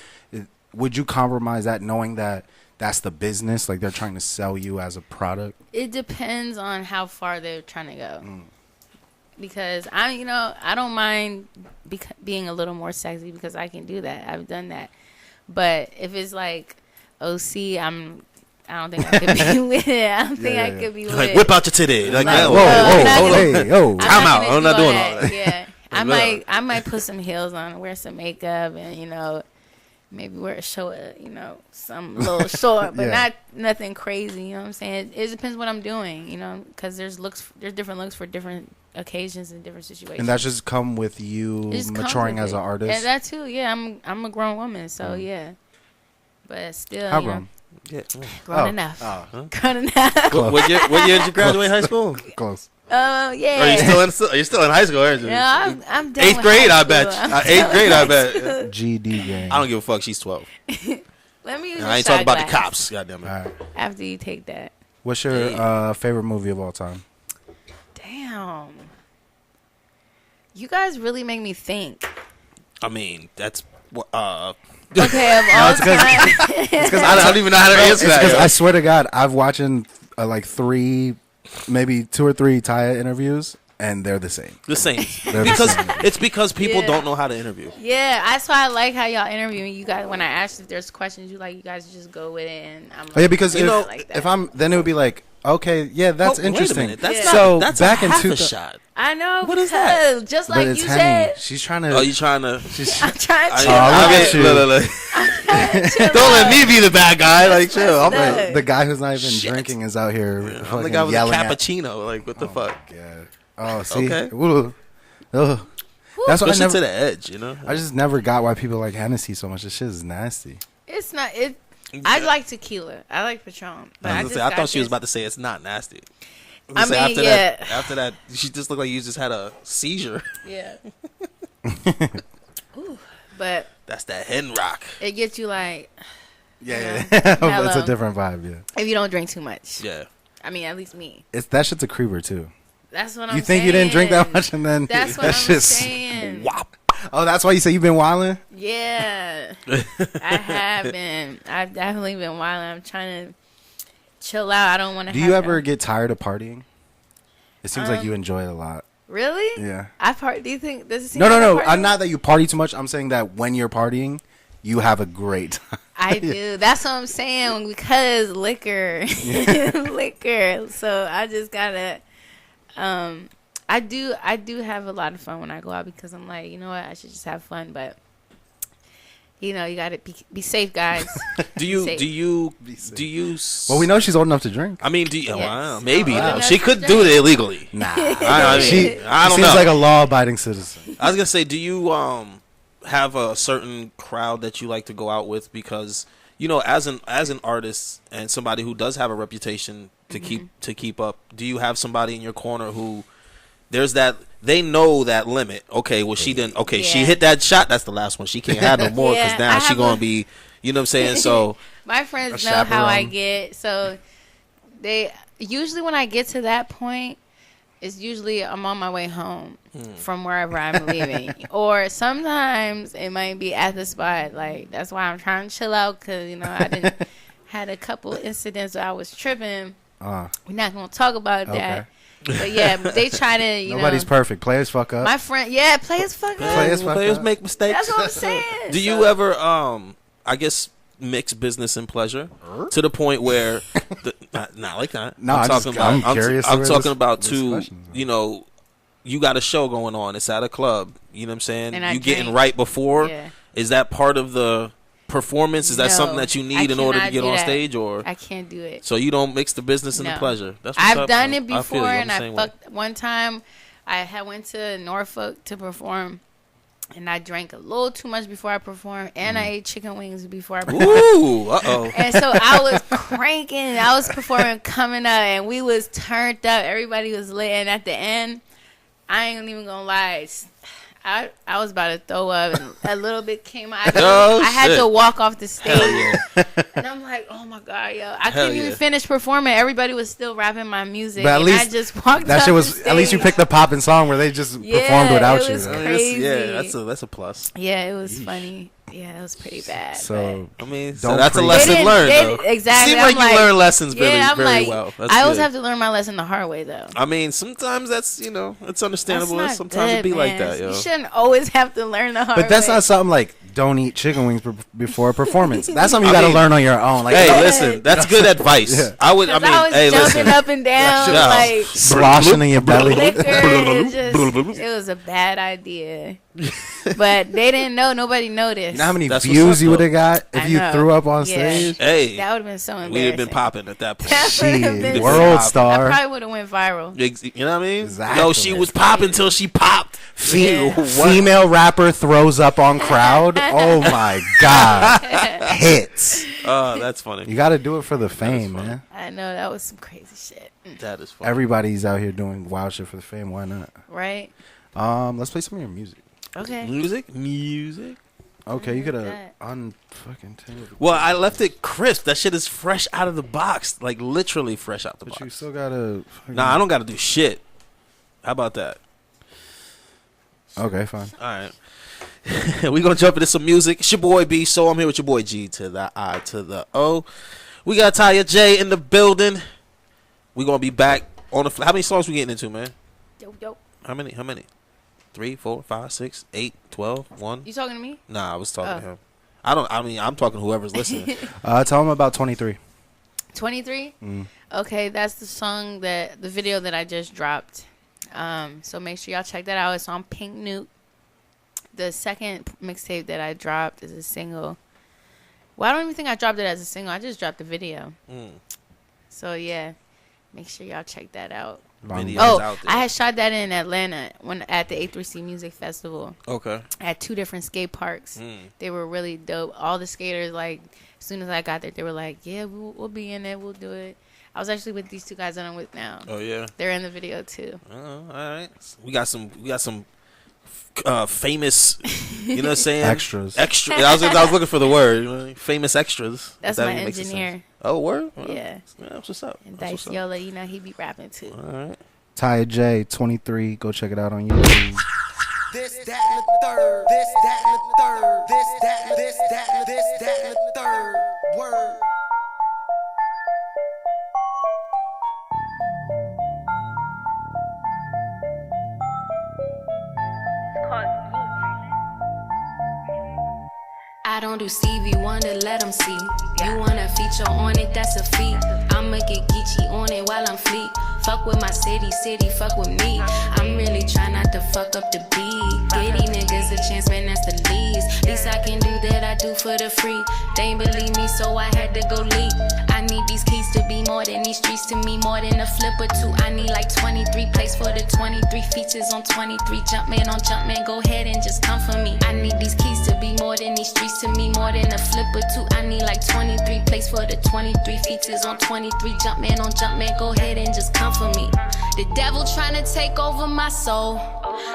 would you compromise that knowing that that's the business? Like, they're trying to sell you as a product? It depends on how far they're trying to go. Because I don't mind being a little more sexy because I can do that. I've done that. But if it's like OC, I don't think I could be with it. I don't think I could be with it. Like, whip out your titty. Like, Whoa, whoa. Time out. I'm not doing all that. Yeah. I might put some heels on, wear some makeup, and maybe wear a short, some little short, but not nothing crazy. You know what I'm saying? It depends what I'm doing. Because there's different looks for different occasions and different situations. And that's just come with you maturing as an artist. And that too. Yeah, I'm a grown woman, so yeah. But still, how grown? Yeah. Grown enough. Grown enough. What year did you graduate high school? Close. Oh yeah. Are you still in high school? Aren't you? Yeah, I'm done 8th with grade, high I bet. school. 8th grade, I bet. GD gang. I don't give a fuck. She's 12. Let me use I ain't talking about the cops. Goddamn it. All right. After you take that. What's your favorite movie of all time? Damn. You guys really make me think. I mean, that's Okay, of all time. it's because I don't even know how to answer that. Because I swear to God, I've watching like 3, maybe 2 or 3 Taya interviews, and they're the same. The same. Because it's because people don't know how to interview. Yeah, that's why I like how y'all interview me. You guys, when I asked if there's questions, you guys just go with it, and I'm like, yeah, because if I'm, then it would be like, okay, yeah, that's interesting. Wait a minute. That's back a in half 2000, a shot. I know. What is that? Just but like it's you hanging. said. She's trying to. Oh, you trying to? I'm trying to chill look out. at you. Don't let me be the bad guy. Like, chill. I'm Look. the guy who's not even drinking is out here. the fucking guy with a yelling cappuccino. Like, what the fuck? Yeah. Oh, see. Okay. Ooh. Ugh. That's what I Push it never. to the edge, I just never got why people like Hennessy so much. This shit is nasty. It's not. I like tequila. I like Patron. But I thought she was about to say it's not nasty. I mean, yeah. After that, she just looked like you just had a seizure. Yeah. Ooh, but that's that hen rock. It gets you like. Yeah, it's a different vibe. Yeah. If you don't drink too much. Yeah. I mean, at least me. That shit's a creeper too. That's what I'm saying. You think you didn't drink that much, and then that's what I'm saying. Whop. Oh, that's why you say you've been wilding? Yeah, I have been. I've definitely been wilding. I'm trying to chill out. I don't want to. Do you ever get tired of partying? It seems like you enjoy it a lot. Really? Yeah. Do you think? Does it seem? No. I'm not that you party too much. I'm saying that when you're partying, you have a great time. I do. That's what I'm saying because liquor, liquor. So I just gotta. I do have a lot of fun when I go out because I'm like, you know what, I should just have fun, but you gotta be safe, guys. Do you Well, we know she's old enough to drink. I mean, Yes. wow, maybe Wow. she could do it illegally. Nah, I she don't seems know. like a law-abiding citizen. I was gonna say, do you have a certain crowd that you like to go out with? Because as an artist and somebody who does have a reputation to keep up, do you have somebody in your corner who there's that they know that limit? Okay, well she didn't. Okay, she hit that shot. That's the last one. She can't have no more because now she gonna be. You know what I'm saying? So my friends know how I get. So they usually when I get to that point, it's usually I'm on my way home from wherever I'm leaving, or sometimes it might be at the spot. Like that's why I'm trying to chill out because I had a couple incidents where I was tripping. We're not gonna talk about that. But yeah, they try to. Nobody's perfect. Players fuck up. My friend, players fuck up. Players make mistakes. That's what I'm saying. Do you ever, I guess, mix business and pleasure to the point where, not like that. No, I'm curious. I'm talking about you got a show going on. It's at a club. You know what I'm saying? And you getting right before. Yeah. Is that part of the performance? Is that something that you need in order to get on stage, or I can't do it? So you don't mix the business and the pleasure. That's I've done it before, and I fucked one time. I went to Norfolk to perform, and I drank a little too much before I performed, and I ate chicken wings before I performed. Ooh, And so I was cranking. I was performing, coming up, and we was turned up. Everybody was lit, and at the end, I ain't even gonna lie. I was about to throw up, and a little bit came out. I had to walk off the stage, and I'm like, "Oh my god, yo!" I couldn't even finish performing. Everybody was still rapping my music, but at least I just walked. That off shit the was stage. At least you picked the poppin' song where they just performed without it you. was crazy. Yeah, that's a plus. Yeah, it was funny. Yeah, it was pretty bad. So I mean, Don't that's a preach. lesson learned, though. Exactly. Seems like you learn lessons I'm very like, well. That's I always good. have to learn my lesson the hard way, though. I mean, sometimes that's, it's understandable. That's not Sometimes good, it be like man. that, yo. You shouldn't always have to learn the hard way. But that's not something like don't eat chicken wings before a performance. That's something you got to mean, learn on your own. Like, Hey, listen, that's good advice. Yeah. I would. I 'Cause mean, I was hey, jumping listen. up and down, Yeah. like sloshing in your belly. liquor. It was a bad idea. But they didn't know. Nobody noticed. You know how many That's what's views up, you would though. have got if I you know. threw up on Yeah. stage? Hey, That would have been so embarrassing. we'd have been popping at that point. That would've been Shit, so- world I star. probably would have went viral. You know what I mean? Exactly. No, she was popping until she popped. Yeah. Female rapper throws up on crowd. Oh my god, hits. Oh, that's funny. You got to do it for the fame, funny. man. I know that was some crazy shit, That is funny. Everybody's out here doing wild shit for the fame. Why not? right? Let's play some of your music. Okay. Music. Okay, you gotta that. unfucking tell. Well, I left it crisp. That shit is fresh out of the box, like literally fresh out the But box. you still gotta. Nah, I don't got to do shit. How about that? Okay, fine. All right. We gonna jump into some music. It's your boy B. So I'm here with your boy G to the I to the O. We got Taya Jae in the building. We gonna be back on the. How many songs we getting into, man? Yo. How many? 3, 4, 5, 6, 8, 12, 1. You talking to me? Nah, I was talking to Oh. him. I'm talking to whoever's listening. Tell them about 23. 23? Mm. Okay, that's the song the video that I just dropped. So make sure y'all check that out. It's on Pink Nuke. The second mixtape that I dropped is a single. Well, I don't even think I dropped it as a single. I just dropped the video. So yeah, make sure y'all check that out. Videos Oh, out there. I had shot that in Atlanta at the A3C Music Festival Okay. at 2 different skate parks. They were really dope. All the skaters, like, as soon as I got there, they were like, yeah, we'll be in it. We'll do it. I was actually with these 2 guys that I'm with now. Oh yeah. They're in the video too. Oh, all right. We got some famous, you know what I'm saying? Extras. I was looking for the word. Famous extras. That's If that my even makes sense. engineer. Oh, word? Well, Yeah. That's what's up. And That's Dice what's up. Yola, you know, he be rapping too. All right. Taya Jae, 23. Go check it out on YouTube. This, that, and the third. This, that, and the third. This, that, and this, that, and this, that, and the third. Word. I don't do Stevie Wonder, let them see. You wanna feature on it, that's a feat. I'ma get geeky on it while I'm fleet. Fuck with my city, fuck with me. I'm really trying not to fuck up the beat. Get these niggas a chance, man, that's the least. Least I can do that, I do for the free. They ain't believe me, so I had to go leak. I need these keys to be more than these streets to me, more than a flip or two. I need like 23 plays for the 23 features on 23. Jumpman, go ahead and just come for me. I need these keys to be more than these streets to me, more than a flip or two. I need like 23 plays for the 23 features on 23. Jumpman, go ahead and just come for me. The devil trying to take over my soul.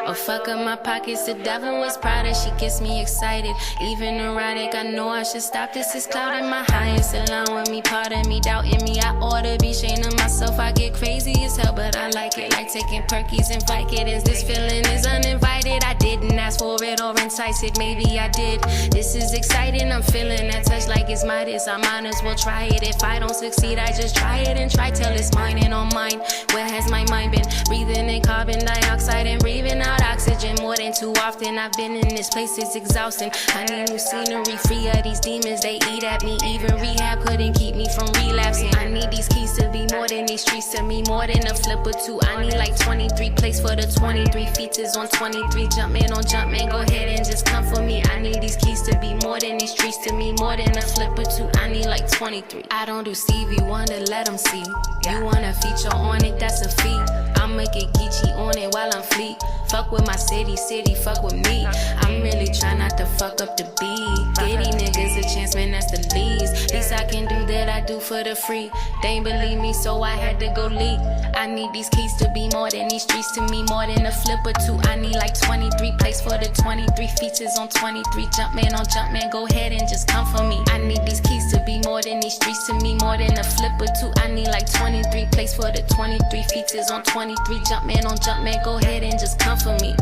Oh, fuck up my pockets, the devil was proud of. She gets me excited, even erratic. I know I should stop, this is clouding my highest. Along with me, part of me doubting me. I ought to be ashamed of myself. I get crazy as hell, but I like it. Like taking perkies and Vicodins. This feeling is uninvited. I didn't ask for it or entice it, maybe I did. This is exciting, I'm feeling that touch like it's Midas. I might as well try it. If I don't succeed, I just try it and try till it's mine and on mine. Where has my mind been? Breathing in carbon dioxide and breathing out oxygen more than too often. I've been in this place, it's exhausting. I need new scenery, free of these demons, they eat at me. Even rehab couldn't keep me from relapsing. I need these keys to be more than these streets to me, more than a flip or two. I need like 23 plays for the 23 features on 23. Jumpman, go ahead and just come for me. I need these keys to be more than these streets to me, more than a flip or two. I need like 23. I don't do Stevie Wonder, let them see. You wanna feature on it, that's a feat. I'ma get geeky on it while I'm fleet. Fuck with my city, fuck with me. I'm really trying not to fuck up the beat. Get these niggas a chance, man, that's the least. Least I can do that, I do for the free. They ain't believe me, so I had to go leak. I need these keys to be more than these streets to me, more than a flip or two. I need like 23 plays for the 23 features on 23. Jumpman, go ahead and just come for me. I need these keys to be more than these streets to me, more than a flip or two. I need like 23 plays for the 23 features on 23. Jumpman, go ahead and just come for me.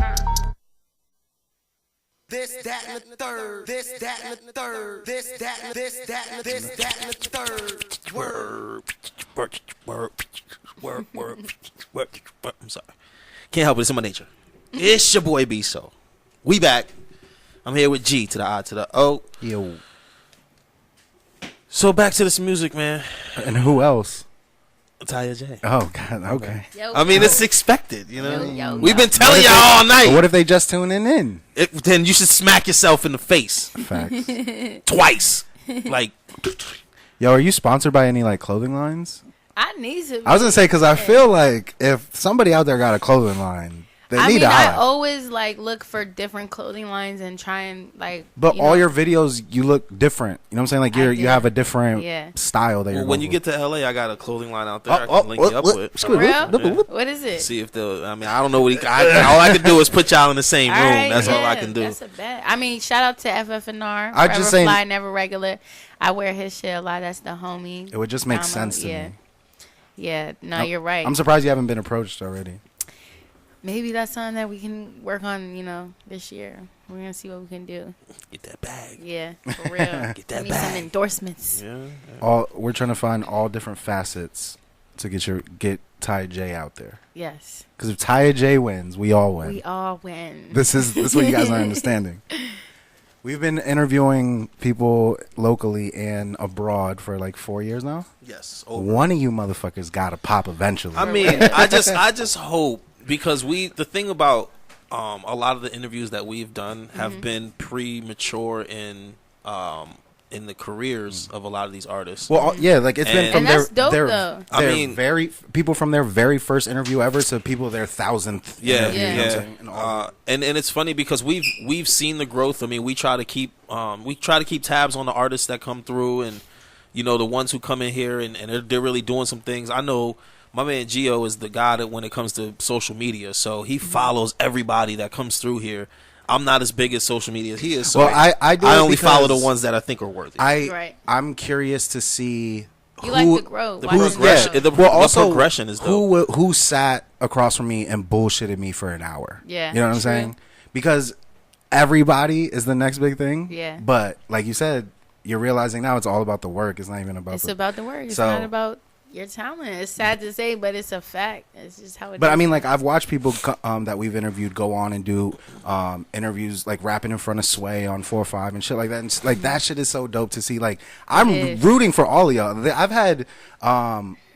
This, that, and the third. This, that, and the third. This, that, and this, that, and this, that, and the third. Word. I'm sorry. Can't help it. It's in my nature. It's your boy B. So we back. I'm here with G to the I to the O. Yo. So back to this music, man. And who else? Taya Jae. Oh God. Okay. Yo, I mean, it's expected, you know. Yo, We've yo. been telling y'all all night. What if they just tuning in? Then you should smack yourself in the face Facts. twice. Like, Yo, are you sponsored by any like clothing lines? I need to. I was gonna say because I feel like if somebody out there got a clothing line, they I need mean, to I hire. always like look for different clothing lines and try and like. But you all know, your videos, you look different. You know what I'm saying? Like I you do. have a different Yeah. style that you're. when you going get to LA, I got a clothing line out there I can link you up with. For real? What is it? See if they'll. I mean, I don't know what all I can do is put y'all in the same room. Alright, That's all I yeah, can do. That's a bet. I mean, shout out to FFNR. I Forever just saying- Fly, Never Regular. I wear his shit a lot. That's the homie. It would just make Damo, sense to yeah. me. Yeah, no, you're right. I'm surprised you haven't been approached already. Maybe that's something that we can work on, this year. We're going to see what we can do. Get that bag. Yeah, for real. Get that We need some bag. endorsements. Yeah. We're trying to find all different facets to get Taya Jae out there. Yes. Because if Taya Jae wins, we all win. We all win. This is what you guys are understanding. We've been interviewing people locally and abroad for like 4 years now. Yes. One of you motherfuckers got to pop eventually. I mean, I just hope, because the thing about a lot of the interviews that we've done have been premature in the careers of a lot of these artists. well, yeah, like it's been And- from And that's dope, though. I mean- very people from their very first interview ever to people their 1,000th. Yeah, interview, yeah. you know what I'm saying? And all- And it's funny because we've seen the growth. I mean, we try to keep tabs on the artists that come through, and the ones who come in here and they're really doing some things. I know my man Gio is the guy that when it comes to social media, so he follows everybody that comes through here. I'm not as big as social media as he is, so Well, I do it only follow the because ones that I think are worthy. Right. I'm curious to see You like the growth. the Watching progression- the the- growth. also progression is dope. who sat across from me and bullshitted me for an hour. Yeah, you know what I'm true. saying? Because everybody is the next big thing. Yeah. But like you said, you're realizing now it's all about the work. It's not even about. It's about the work. It's So- not about your talent. It's sad to say, but it's a fact. It's just how it is. But I mean, like I've watched people that we've interviewed go on and do interviews, like rapping in front of Sway on 4-5 and shit like that. And it's, like that shit is so dope to see. Like I'm is. rooting for all of y'all. I've had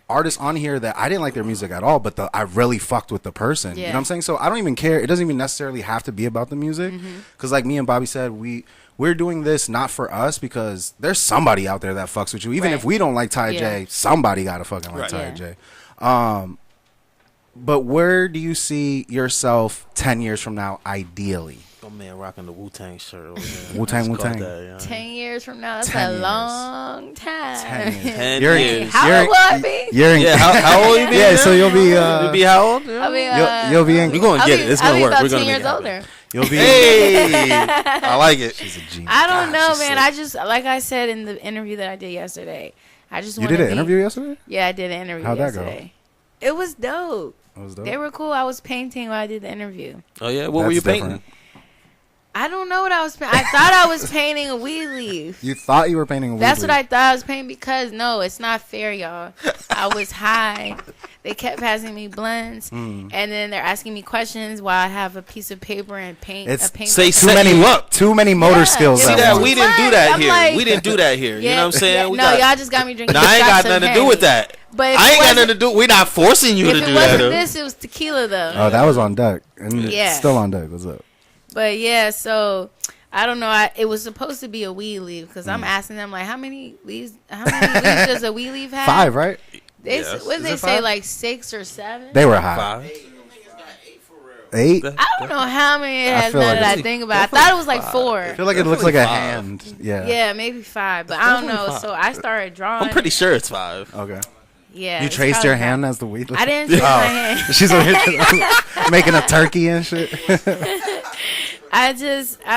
artists on here that I didn't like their music at all, but I really fucked with the person. You know Yeah. what I'm saying? So I don't even care. It doesn't even necessarily have to be about the music. Because like me and Bobby said, we're doing this not for us, because there's somebody out there that fucks with you. Even Right. if we don't like Taya Yeah. Jae, somebody gotta fucking like Right. Taya Yeah. Jae. But where do you see yourself 10 years from now, ideally? Oh man, rocking the Wu-Tang shirt. over there. Wu-Tang, I just caught Wu-Tang. that, yeah. 10 years from now, that's 10 a years. long time. 10 years. 10 You're- years. How You're- old will I be? You're in, Yeah, how old you be? Yeah, now? so you'll be You be how old? I'll be, you'll be in. We're gonna get it. It's I'll gonna be work. about We're 10 gonna years make it happen. older. You'll be. Hey, I like it. She's a genius. I don't know, she's man. sick. I just, like I said in the interview that I did yesterday, I just You want to did an interview yesterday? Yeah, I did an interview How'd that go? yesterday. It was dope. That was dope. They were cool. I was painting while I did the interview. Oh yeah, what were That's you painting? different. I don't know what I was painting. I thought I was painting a weed leaf. You thought you were painting a weed That's what leaf. I thought I was painting, because no, it's not fair, y'all. I was high. They kept passing me blunts, and then they're asking me questions while I have a piece of paper and paint. It's a paint say too set many you up. Too many motor Yeah, skills. it See at was that once. we didn't do that I'm here. like- We didn't do that here. You know what I'm saying? Yeah, We no, got- y'all just got me drinking. No, I ain't shots got of nothing to do Henny. with that. But if I it ain't got wasn't- nothing to do. We're not forcing you If to it do wasn't that. this, it was tequila though. Oh, that was on deck. And it's Yeah. still on deck. What's up? But yeah, so I don't know. It was supposed to be a weed leaf, because I'm asking them like, how many leaves does a weed leaf have? 5, right? They, Yes. what did Is they it say, 5? like 6 or 7? They were high. 5. 8. I don't know how many it I has feel now like that I it's think about it. I thought it was like 4. I feel like it looks like a hand. Yeah. Yeah, maybe 5, but I don't know. definitely 5. So I started drawing. I'm pretty sure it's 5. Okay. Yeah. You it's traced probably your 5. hand as the weed leaf? I didn't trace my hand. She's over here making a turkey and shit. I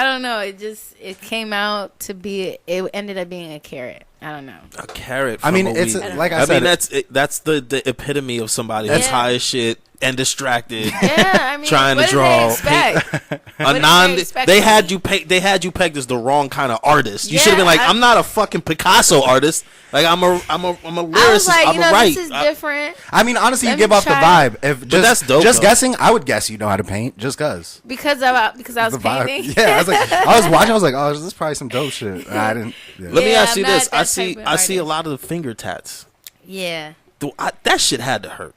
don't know. It came out to be. It ended up being a carrot. I don't know. A carrot. I mean, from a it's weed. like I I said. mean, that's the epitome of somebody that's Yeah. high as shit. and distracted. Yeah, I mean, trying what to draw did they expect? a non. They had you pegged as the wrong kind of artist. You should have been like, I'm not a fucking Picasso artist. Like I'm a lyricist. I was like, I'm a this is different. I mean, honestly, you Let give me off the try. vibe. If But that's dope, just though. guessing, I would guess you know how to paint just cause. Because I was The vibe. painting. Yeah, I was like, I was watching. I was like, oh, this is probably some dope shit. I didn't. Yeah. Let me Yeah, ask you I'm not this. that I type see of I see a artist. lot of the finger tats. Yeah. That shit had to hurt.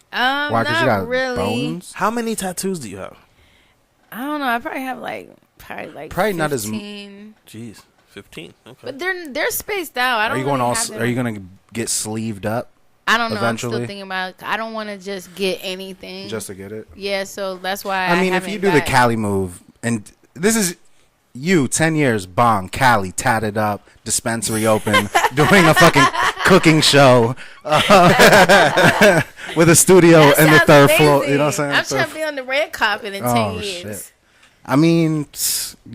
Why? 'Cause you Not got really. bones. How many tattoos do you have? I don't know. I probably have Probably not as 15. Jeez, 15. Okay. But they're spaced out. I don't. Are you going really all? have them. Are you gonna get sleeved up I don't know. I'm eventually? still thinking about it. I don't want to just get anything. just to get it? Yeah, so that's why. I mean, if you do the Cali move, and this is you, 10 years, bong, Cali, tatted up, dispensary open, doing a fucking cooking show with a studio in the third floor. You know what I'm saying? I'm trying to be on the red carpet in 10 years. Shit. I mean,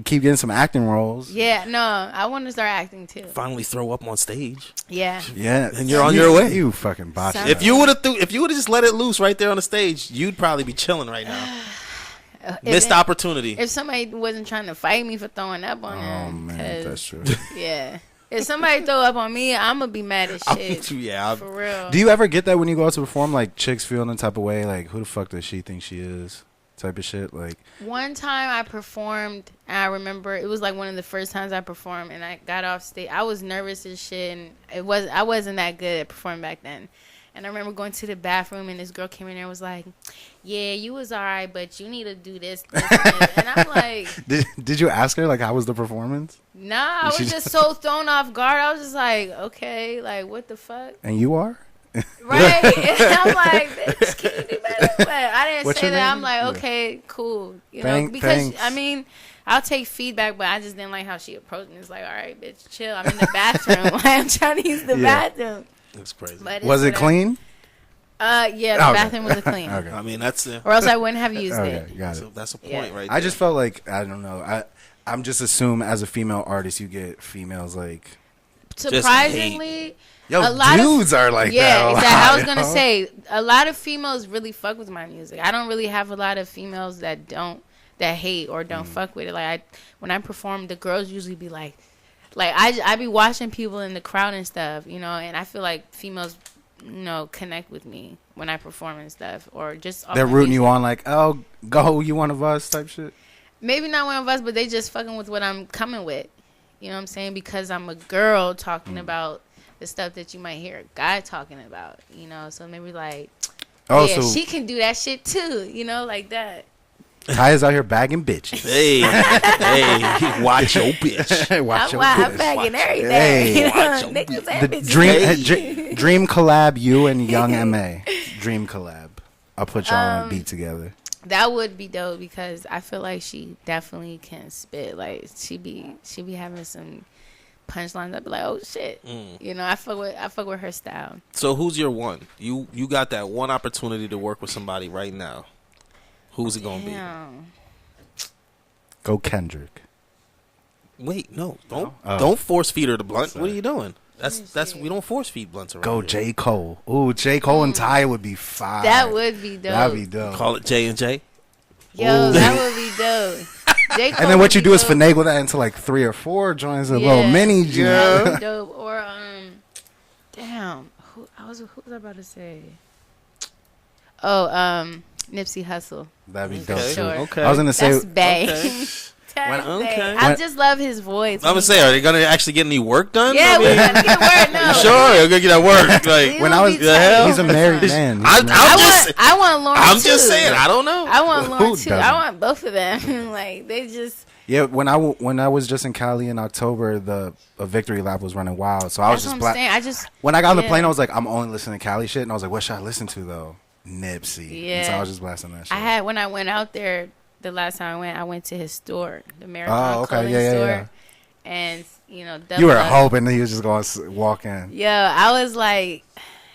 keep getting some acting roles. Yeah, no, I want to start acting too. Finally throw up on stage. Yeah. Yeah, And you're on your way. You fucking botched Sounds- that. If you would have just let it loose right there on the stage, you'd probably be chilling right now. Missed opportunity. If somebody wasn't trying to fight me for throwing up on Oh them. man, that's true. Yeah. If somebody throw up on me, I'm going to be mad as shit. Yeah. For real. Do you ever get that when you go out to perform? Like chicks feeling the type of way, like who the fuck does she think she is? Type of shit. Like One time I performed, and I remember it was like one of the first times I performed, and I got off stage. I was nervous as shit, and I wasn't that good at performing back then. And I remember going to the bathroom, and this girl came in there and was like, "Yeah, you was alright, but you need to do this, this, and this." And I'm like, did you ask her like how was the performance? "Nah, I was just so thrown off guard. I was just like, okay, like what the fuck." And you are? Right? And I'm like, bitch, can you do better? But I didn't What's say your that. name? I'm like, Yeah. okay, cool. You know, Thanks. because I mean, I'll take feedback, but I just didn't like how she approached me. It's like, all right, bitch, chill. I'm in the bathroom. I'm trying to use the Yeah. bathroom. That's crazy. But it's Was it whatever. clean? Yeah, the Okay. bathroom was clean. Okay. I mean, that's Or else I wouldn't have used Okay, it. got so it. that's a point Yeah. right there. I just felt like I don't know. I'm just assume as a female artist you get females like Surprisingly, yo a lot of- dudes are like yeah, that. a exactly. lot, I was you gonna know? say a lot of females really fuck with my music. I don't really have a lot of females that hate or don't fuck with it. Like when I perform, the girls usually be like I be watching people in the crowd and stuff, you know, and I feel like females, you know, connect with me when I perform and stuff, or just off They're my rooting you music. on like, oh, go, you one of us type shit. Maybe not one of us, but they just fucking with what I'm coming with. You know what I'm saying? Because I'm a girl talking about the stuff that you might hear a guy talking about, you know? So maybe like, Oh, yeah, so she can do that shit too, you know, like that. Taya's out here bagging bitches. Hey, hey, watch your bitch. Watch your I'm bitch. bagging everything. Hey. You know? Watch your Niggas The and bitches. dream collab, you and Young M.A. Dream collab. I'll put y'all on a beat together. That would be dope because I feel like she definitely can spit. Like she be having some punchlines. I'd be like, oh shit, you know. I fuck with her style. So who's your one? You got that one opportunity to work with somebody right now. Who's it gonna Damn. Go Kendrick. be? Wait, no, don't Oh. don't force feed her the blunt. Sorry. What are you doing? That's we don't force feed blunts around Go here. J. Cole. Ooh, J. Cole and Taya would be fire. That would be dope. That'd be dope. Call it J&J. Yo, Ooh. that would be dope. J. Cole And then what would you be do is dope. finagle that into like 3 or 4 joints, a Yeah, little mini that jam. would be dope. Or damn, who was I about to say? Oh, Nipsey Hussle. That'd be Okay. dope too. Sure. Okay. I was gonna say That's bae. Okay. That's Okay. bae. I When- just love his voice. I'm gonna say, are they gonna actually get any work done? Yeah, I we're mean, gonna get word. No, you sure you're gonna get that work? Like, when I was, It'll be tight. he's a married man. He's I- married. I want Lauren I'm too. just saying, I don't know. I want Lauren Who too. doesn't? I want both of them. Like they just. Yeah, when I was just in Cali in October, the Victory Lap was running wild. So I was That's just what I'm saying. I just. when I got on the Yeah. plane, I was like, I'm only listening to Cali shit, and I was like, what should I listen to though? Nipsey. And so Yeah. I was just blasting that shit. I had when I went out there the last time I went to his store, the Marathon Oh, okay. clothing Yeah, store, yeah. and you know, You were double up. hoping that he was just going to walk in. Yo, I was like,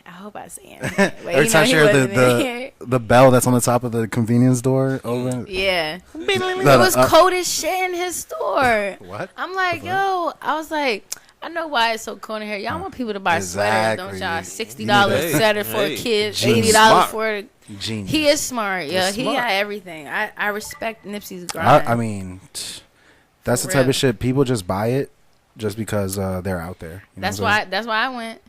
I hope I see him. But, Every time he you hear wasn't in here. the bell that's on the top of the convenience door open. Yeah, The- it was cold as shit in his store. What? I'm like, yo, I was like, I know why it's so cold in here. Y'all want people to buy Exactly. sweaters, don't y'all? $60 sweater for a kid, Genius. $80 for a... Genius. He is smart, yeah. He smart. got everything. I respect Nipsey's grind. I mean, that's For the type real. of shit people just buy it just because they're out there. You know That's what I'm why I went.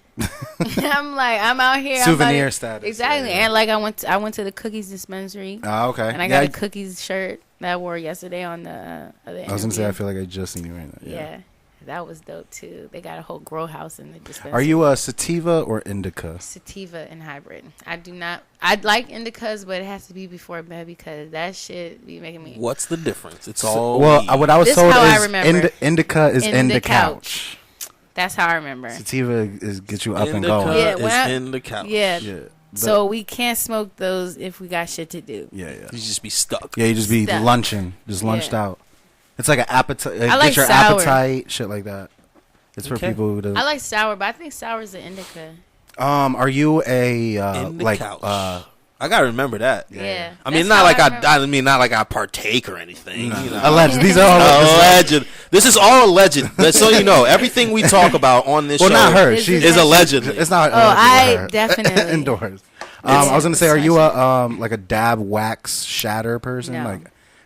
I'm like, I'm out here. Souvenir I'm like, status. Exactly. Yeah. And like I went to the cookies dispensary. Oh, okay. And I got a cookies shirt that I wore yesterday on the other I was gonna say, I interview. feel like I just seen you right now. Yeah. That was dope too. They got a whole grow house in the dispensary. Are you a sativa or indica? Sativa and hybrid? I do not. I'd like indicas, but it has to be before bed because that shit be making me. What's the difference? It's all Well, weed. what I was This told how I is remember. indica is in the couch. couch. That's how I remember. Sativa is get you up and Indica going. Yeah, is when I- in the couch. Yeah. Yeah. So we can't smoke those if we got shit to do. Yeah. You just be stuck. Yeah, you just be Stuff. lunching, just lunched Yeah. out. It's like an appetite. I like get your sour. appetite, shit like that. It's for Okay. people who do. I like sour, but I think sour is an indica. Are you a In the like couch. I gotta remember that. Yeah. I mean, That's not how like remember. I mean, not like I partake or anything. You know? alleged? These are all Alleged. This is all alleged. That's so you know. Everything we talk about on this well, show not her. Is She's is allegedly. It's not. Oh, I her. definitely. indoors. I was gonna say, are you a like a dab wax shatter person? No. Like,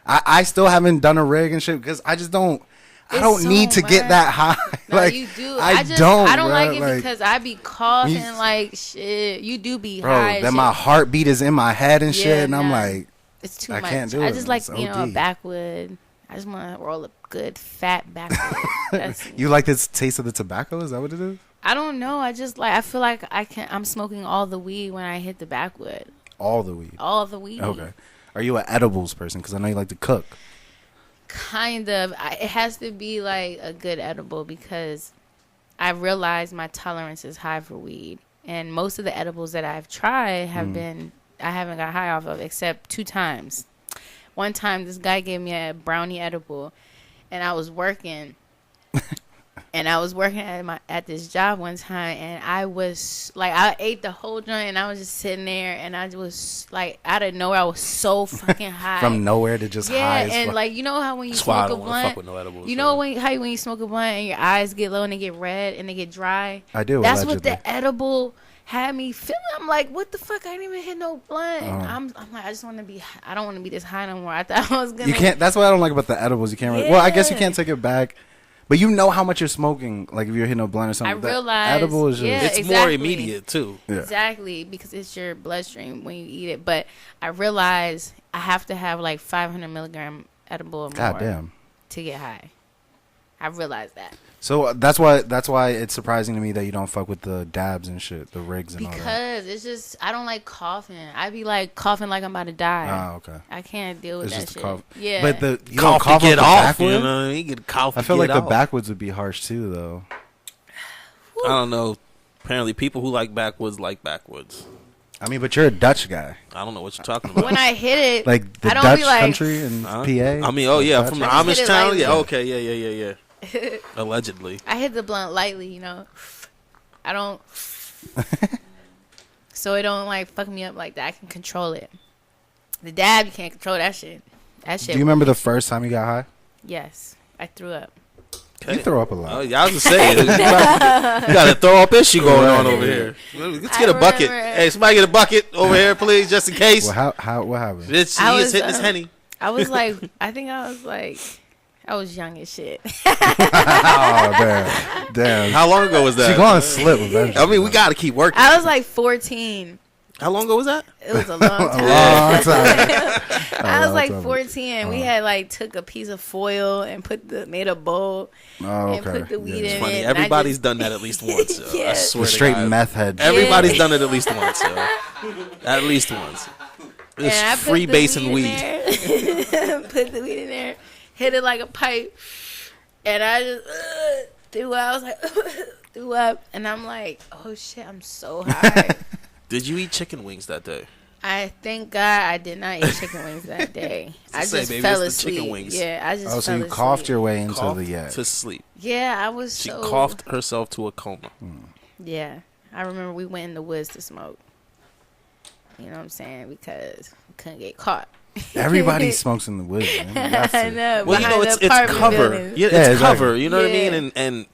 I still haven't done a rig and shit because I just don't. I It's don't so need to get much. that high. No, like you do. I I don't. don't bro. like it because I be coughing You- like shit. You do be bro, high. as then shit. my heartbeat is in my head and shit, Yeah, and I'm nah. like, It's too I much. can't do I it. just like It's a OD. backwood. I just want to roll a good fat backwood. That's you like the taste of the tobacco? Is that what it is? I don't know. I just like. I feel like I'm smoking all the weed when I hit the backwood. All the weed. All the weed. Okay. Are you an edibles person? Because I know you like to cook. Kind of. It has to be like a good edible because I realize my tolerance is high for weed, and most of the edibles that I've tried have been I haven't got high off of except 2 times. One time, this guy gave me a brownie edible, and I was working. And I was working at this job one time, and I was like, I ate the whole joint, and I was just sitting there, and I was like, out of nowhere, I was so fucking high. From nowhere to just high Yeah, as and fuck. like you know how when you That's why I smoke a don't want to fuck blunt, with no edibles. you know when you smoke a blunt and your eyes get low and they get red and they get dry. I do. That's allegedly. what the edible had me feeling. I'm like, what the fuck? I didn't even hit no blunt. And I'm like, I just want to be. I don't want to be this high no more. I thought I was gonna. You can't. That's what I don't like about the edibles. You can't. Really, well, I guess you Yeah. can't take it back. But you know how much you're smoking. Like if you're hitting a blunt or something. I The realize, edible is just. yeah. It's more exactly. immediate too. Yeah. Exactly, because it's your bloodstream when you eat it. But I realize I have to have like 500 milligram edible or more God damn. to get high. I realized that. So that's why it's surprising to me that you don't fuck with the dabs and shit, the rigs and all that. Because it's just, I don't like coughing. I be like coughing like I'm about to die. Oh, okay. I can't deal with It's that just a shit. cough. Yeah. But the you Cough don't cough to get off off. the You backward? know, you get cough. I feel to like get the off. backwoods would be harsh too, though. I don't know. Apparently, people who like backwoods like backwoods. I mean, but you're a Dutch guy, I don't know what you're talking about. when I hit it, like the I don't Dutch be like, country in Huh? PA. I mean, oh yeah, Dutch? from the I just Amish hit it town. lightly. Yeah, okay, yeah. Allegedly. I hit the blunt lightly, you know. I don't. So it don't like fuck me up like that. I can control it. The dab, you can't control that shit. That shit. Do you remember the first time you got high? Yes. I threw up. You throw up a lot. Oh, yeah, I was just saying, you got a throw up issue going on over here. Let's get a bucket. remember- Hey, somebody get a bucket over here, please, just in case. Well, how what happened? Bitch, I he is was, hitting his henny. I was like, I was young as shit. Oh damn! How long ago was that? She gonna slip eventually. I mean, we got to keep working. I was like 14. How long ago was that? It was a long a time. long time. I was long like time. 14. We had like took a piece of foil and made a bowl Oh, and okay. put the weed Yeah. in It's funny. it. and I Everybody's just- done that at least once. Yo. I Yeah. swear The to straight God. meth head. Everybody's done it at least once. Yo. At least once. And I It's put free the base and in weed. there. Put the weed in there, hit it like a pipe, and I just threw up. I was like, threw up, and I'm like, oh shit, I'm so high. Did you eat chicken wings that day? I thank God I did not eat chicken wings that day. I say, just baby, fell it's the chicken asleep. wings. Yeah, I just Oh, fell so you asleep. coughed your way into Coughed the yeah. to sleep. Yeah, I was She so. coughed herself to a coma. Yeah, I remember we went in the woods to smoke. You know what I'm saying? Because we couldn't get caught. Everybody smokes in the woods. Man. You got I to. know. Well, you know, behind it's the apartment cover. buildings. Yeah, it's Yeah, exactly. cover. You know what I Yeah. mean? And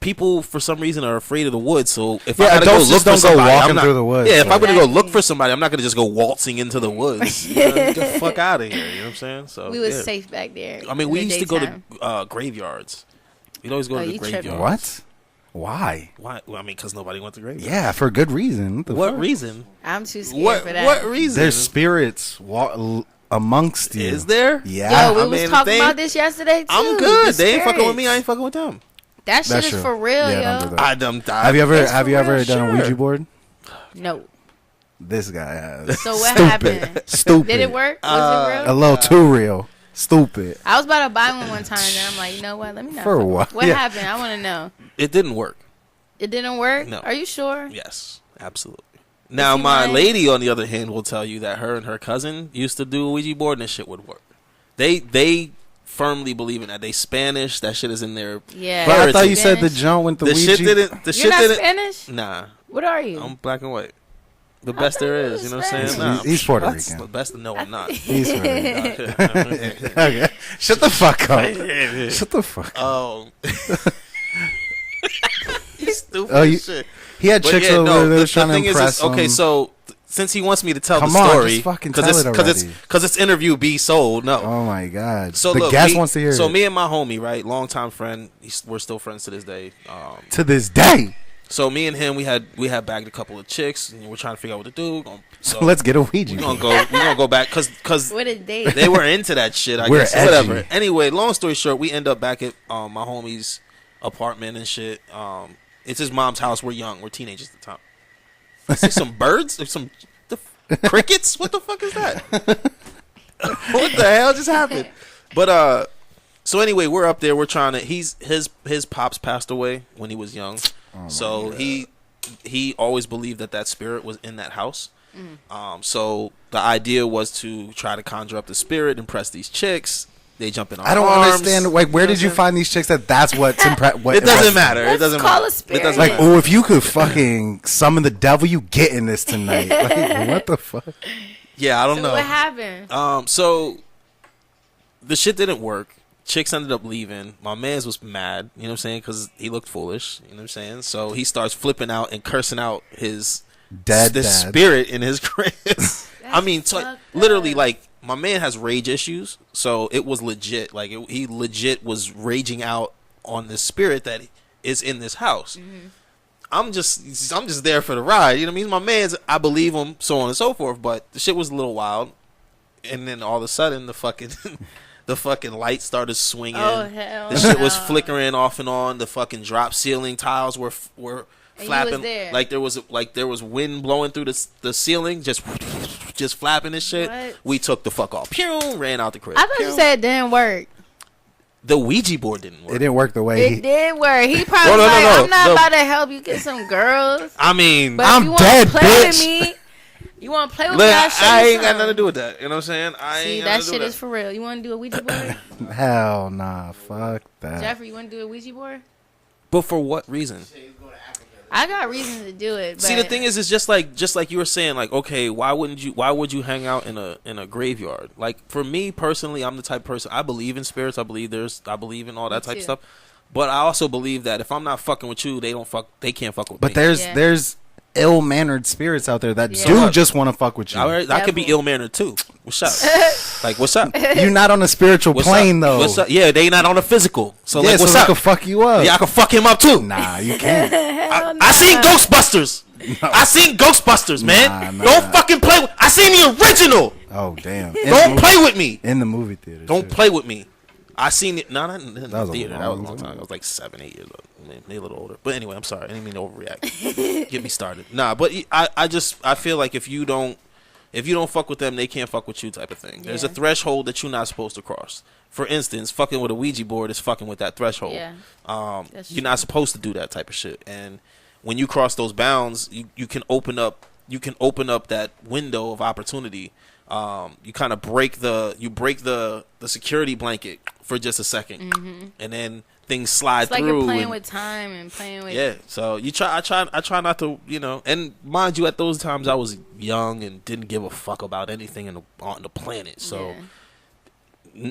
people for some reason are afraid of the woods. So if Yeah, I gotta go adults look just for don't go somebody, walking I'm not, through the woods. Yeah, if I'm gonna go Exactly. look for somebody, I'm not gonna just go waltzing into the woods. Get the fuck out of here. You know what I'm saying? So We was yeah. safe back there. I mean, in we the used daytime. to go to graveyards. We'd always go Oh, to the you tripping. graveyards. What? Why? Why? Well, I mean, because nobody went to graveyards. Yeah, for good reason. What the What fuck? reason? I'm too scared What for that. what reason? There's spirits amongst you. Is there? Yeah. Yo, we I was mean, talking they- about this yesterday too. I'm good. The They ain't fucking with me. I spirits. ain't fucking with them. That shit That's is true. for real, Yeah, yo. don't do that. I done died. Have you ever It's for done a sure. Ouija board? No. This guy has. So what happened? Stupid. Did it work? Was it A real? little too real. Stupid. I was about to buy one time, and then I'm like, you know what? Let me not. For fuck- what? What Yeah. happened? I want to know. It didn't work. It didn't work. No. Are you sure? Yes, absolutely. Now, he my lying? lady, on the other hand, will tell you that her and her cousin used to do a Ouija board, and this shit would work. They firmly believe in that. They Spanish. That shit is in their. Yeah. But I thought you Spanish? said the joint with the The Ouija. shit didn't. The You're shit not didn't. Spanish. Nah, What are you? I'm black and white. The best there thought you is. You know were what I'm saying? Spanish. Nah, He's Puerto that's Rican. The best. No, I'm not. He's right. Okay. Shut the fuck up. Shut the fuck up. Oh. You stupid Oh, you- as shit. He had But chicks yeah, over no, there the trying to thing is, impress okay, him. so since he wants me to tell Come the on, story, just fucking tell it already. because it's interview B sold. No, Oh my god. so the look, guest me- wants to hear So it. me and my homie, right, longtime friend, we're still friends to this day. To this day. So me and him, we had bagged a couple of chicks, and we're trying to figure out what to do. So let's get a Ouija. We're gonna go back because What a date. they were into that shit. I We're guess edgy. whatever. Anyway, long story short, we end up back at my homie's apartment and shit. It's his mom's house. We're young. We're teenagers at the time. I see some birds. There's some crickets. What the fuck is that? What the hell just happened? But so anyway, we're up there. We're trying to. His pops passed away when he was young, so he always believed that spirit was in that house. So the idea was to try to conjure up the spirit, impress these chicks. They jump in our I don't arms. understand. Like, where You know did you what I'm find these chicks that's what's what It doesn't matter. It Let's doesn't call matter. a spirit. It doesn't Like, matter. oh, if you could fucking summon the devil, you get in this tonight. Like, what the fuck? Yeah, I don't So know. what happened? So the shit didn't work. Chicks ended up leaving. My man's was mad, you know what I'm saying, because he looked foolish, you know what I'm saying. So he starts flipping out and cursing out his Dad. spirit in his crib. I mean, fucked literally, up. like, my man has rage issues, so it was legit. Like, he legit was raging out on this spirit that is in this house. Mm-hmm. I'm just there for the ride. You know what I mean? My man's, I believe him, so on and so forth. But the shit was a little wild, and then all of a sudden, the fucking light started swinging. Oh, hell The shit was no. flickering off and on. The fucking drop ceiling tiles were And you was flapping there. like there was wind blowing through the ceiling, just flapping and shit. What? We took the fuck off. Pew, ran out the crib. I thought you Pew. said it didn't work. The Ouija board didn't work. It didn't work the way It did work. He probably No, no, like, no, I'm not no. about to help you get some girls. I mean, But I'm if you want dead, to play bitch. with me, you want to play with look, me, I'll show I you ain't got some. nothing to do with that. You know what I'm saying? I See, ain't got that nothing to do shit with is for real. You want to do a Ouija board? Hell nah. Fuck that. Jeffrey, you want to do a Ouija board? But for what reason? I got reasons to do it. But See, the thing is, it's just like you were saying, like, okay, why would you hang out in a graveyard? Like, for me personally, I'm the type of person, I believe in spirits, I believe in all that type of too. stuff. But I also believe that if I'm not fucking with you, they can't fuck with But me. Yeah. there's ill-mannered spirits out there that Yeah. do just want to fuck with you. All right, I could be Devil. ill-mannered too. What's up? Like, what's up? You're not on a spiritual What's plane up? though. What's up? Yeah, they not on a physical. So Yeah, like, what's so they up? could fuck you up. Yeah, I can fuck him up too. Nah, you can't. I seen Ghostbusters. I seen Ghostbusters, man. Nah. Don't fucking play with. I seen the original. Oh damn. Don't play with me. in the movie theater. Don't shit. play with me. I seen it. No, not in the was a theater. That was a long long time time. I was like 7, 8 years old. Maybe a little older. But anyway, I'm sorry. I didn't mean to overreact. Get me started. Nah, but I feel like if you don't fuck with them, they can't fuck with you, type of thing. There's a Yeah. threshold that you're not supposed to cross. For instance, fucking with a Ouija board is fucking with that threshold. Yeah. That's You're not supposed to do that type of shit. And when you cross those bounds, you can open up that window of opportunity. You kind of break the security blanket for just a second, and then things slide it's like through. you're playing and- with time and playing with. yeah, so I try not to, and mind you, at those times I was young and didn't give a fuck about anything on the planet. So Yeah.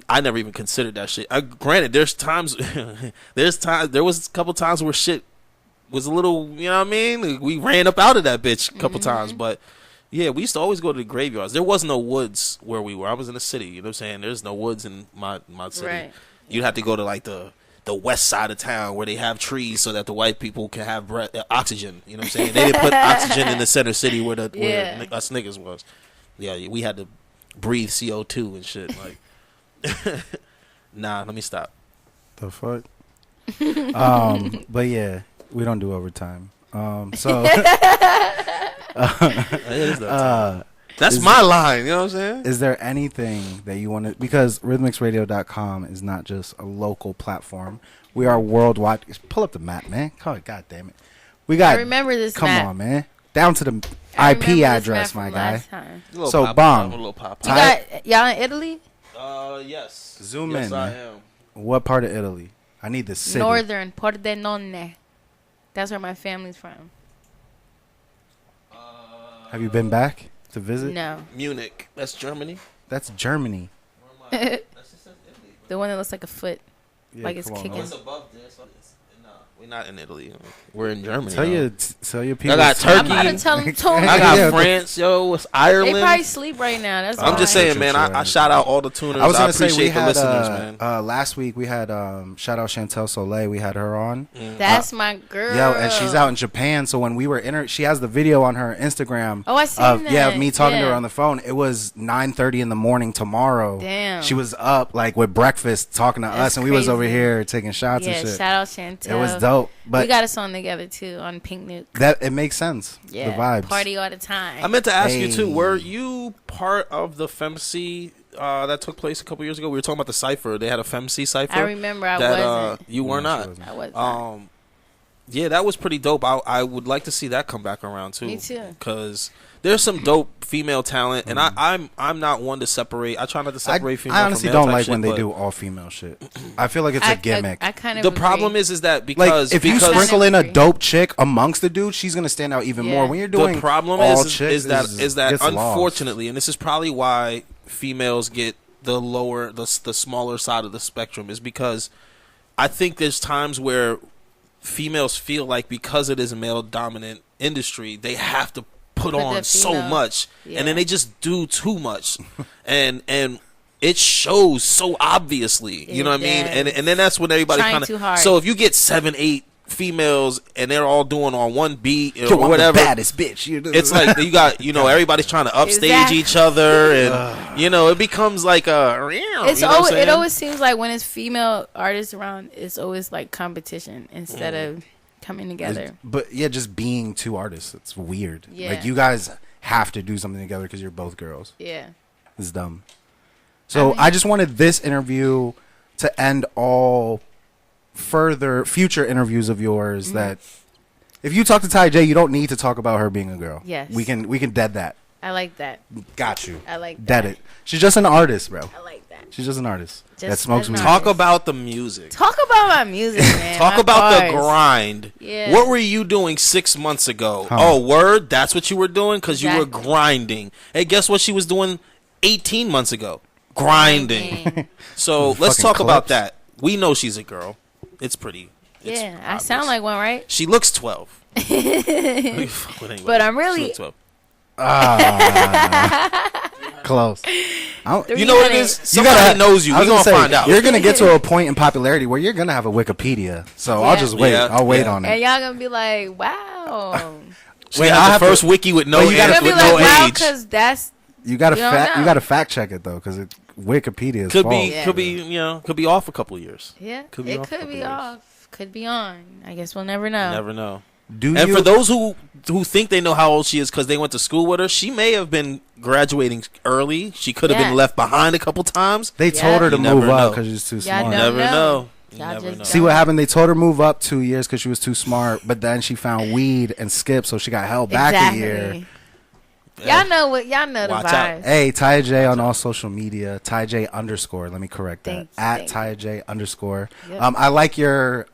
I never even considered that shit. Granted, there's times, there was a couple times where shit was a little, you know what I mean? Like, we ran up out of that bitch a couple times, but yeah, we used to always go to the graveyards. There was no woods where we were. I was in the city, you know what I'm saying? There's no woods in my city. Right. You'd have to go to like the west side of town where they have trees so that the white people can have oxygen. You know what I'm saying? They didn't put oxygen in the center city where us niggas was. Yeah, we had to breathe CO2 and shit. Like, nah, let me stop. The fuck? But yeah, we don't do overtime. So that's my line, you know what I'm saying? is there anything that you want to, because Ryth-MixRadio.com is not just a local platform. We are worldwide. Pull up the map, man. God damn it. We got, I remember this come map. on, man. Down to the I IP remember this address, map my from guy. last time. So, Bomb. You Y'all in Italy? Yes. Zoom yes, in, I man. am. What part of Italy? I need the city. Northern Pordenone. That's where my family's from. Have you been back to visit? No. Munich. That's Germany. That's Germany. That's just Italy. The one that looks like a foot. Yeah, Like it's come on, kicking. man. It's above this. No, we're not in Italy. We're in Germany. Tell your people. I got I'm Turkey. about to tell them too. I got Yeah. France, yo. It's They Ireland. probably sleep right now. That's I'm just why. saying, man. I shout out all the tuners. I was gonna appreciate say we the had listeners, man. last week we had shout out Chantel Soleil. We had her on. That's my girl. Yo, and she's out in Japan. So when we were in her, she has the video on her Instagram. Oh, I seen of, that. Yeah, of me talking to her Yeah. on the phone. It was 9:30 in the morning tomorrow. Damn. She was up like with breakfast talking to That's us, and we was over crazy. here taking shots Yeah, and shit. shout out Chantel. It was dope, We but got a song together too on Pink Nuke. that it makes sense. Yeah, The vibes. party all the time. I meant to ask you too. Hey. Were you part of the FemC that took place a couple years ago? We were talking about the cipher. They had a FemC cipher. I remember I that, wasn't. You were No, she not. wasn't. I was not. Yeah, that was pretty dope. I would like to see that come back around too. Me too. Because there's some dope female talent, and I'm not one to separate. I try not to separate female. I honestly from male don't type like shit, when they but do all female shit. I feel like it's a gimmick. I kind of The problem is that Like because if you because sprinkle in a agree. dope chick amongst the dudes, she's gonna stand out even Yeah. more. When you're doing the problem all is chicks, is that gets lost. unfortunately, and this is probably why females get the lower the smaller side of the spectrum, is because I think there's times where females feel like because it is a male dominant industry, they have to put on the so female. much, Yeah. and then they just do too much, and it shows so obviously, you know what I mean? does. And then that's when everybody Trying kind too of. hard. So if you get 7-8 females and they're all doing on one beat or Yo, I'm whatever, the baddest bitch. it's like you got everybody's trying to upstage Exactly. each other, and it becomes like a. It's you know what I'm always, it saying? always seems like when it's female artists around, it's always like competition instead of coming together. But yeah, just being two artists, it's weird. Yeah. Like you guys have to do something together because you're both girls. Yeah. It's dumb. So I just wanted this interview to end all future interviews of yours. That if you talk to Taya Jae, you don't need to talk about her being a girl. Yes. we can dead that. I like that. Got you. I like Dead that. it. She's just an artist, bro. I like that. She's just an artist that Just smokes an weed. artist. Talk about the music. Talk about my music, man. Talk My about the bars. grind. Yeah. What were you doing 6 months ago? Huh. Oh, word? That's what you were doing? Because you were Exactly. grinding. Hey, guess what she was doing 18 months ago? Grinding. So let's Fucking talk about clips. that. We know she's a girl. It's pretty. It's Yeah, I obvious. sound like one, right? She looks 12. But I'm really- She looks 12. Close. You know what it is? Somebody gotta- knows you. I We're was going to gonna say, find out. You're gonna get to a point in popularity where you're gonna have a Wikipedia. So I'll Yeah. just wait. Yeah, I'll wait yeah. on And it. y'all gonna be like, wow. She Wait, had I'll the have first to- wiki with no, Well, you gotta age, You're with gonna be no like, wow, age. because that's You gotta You don't fact. know. You gotta fact check it though, because Wikipedia is Could false. be, Yeah. could be off a couple of years. yeah. Could be It off a could couple be years. off. Could be on. I guess we'll never know. Never know. Do And you? for those who think they know how old she is because they went to school with her, she may have been graduating early. She could have Yeah. been left behind a couple times. they told her to You never move up know. because she's too Y'all smart. don't Never know. You Y'all never just know. See what happened? They told her move up 2 years because she was too smart, but then she found weed and skipped, so she got held back a year. Y'all know what? Y'all know the Watch out. vibes. Hey, Taya Jae on all social media. Taya Jae _ Let me correct that. Thanks, At thank Taya Jae _ Yep. I like your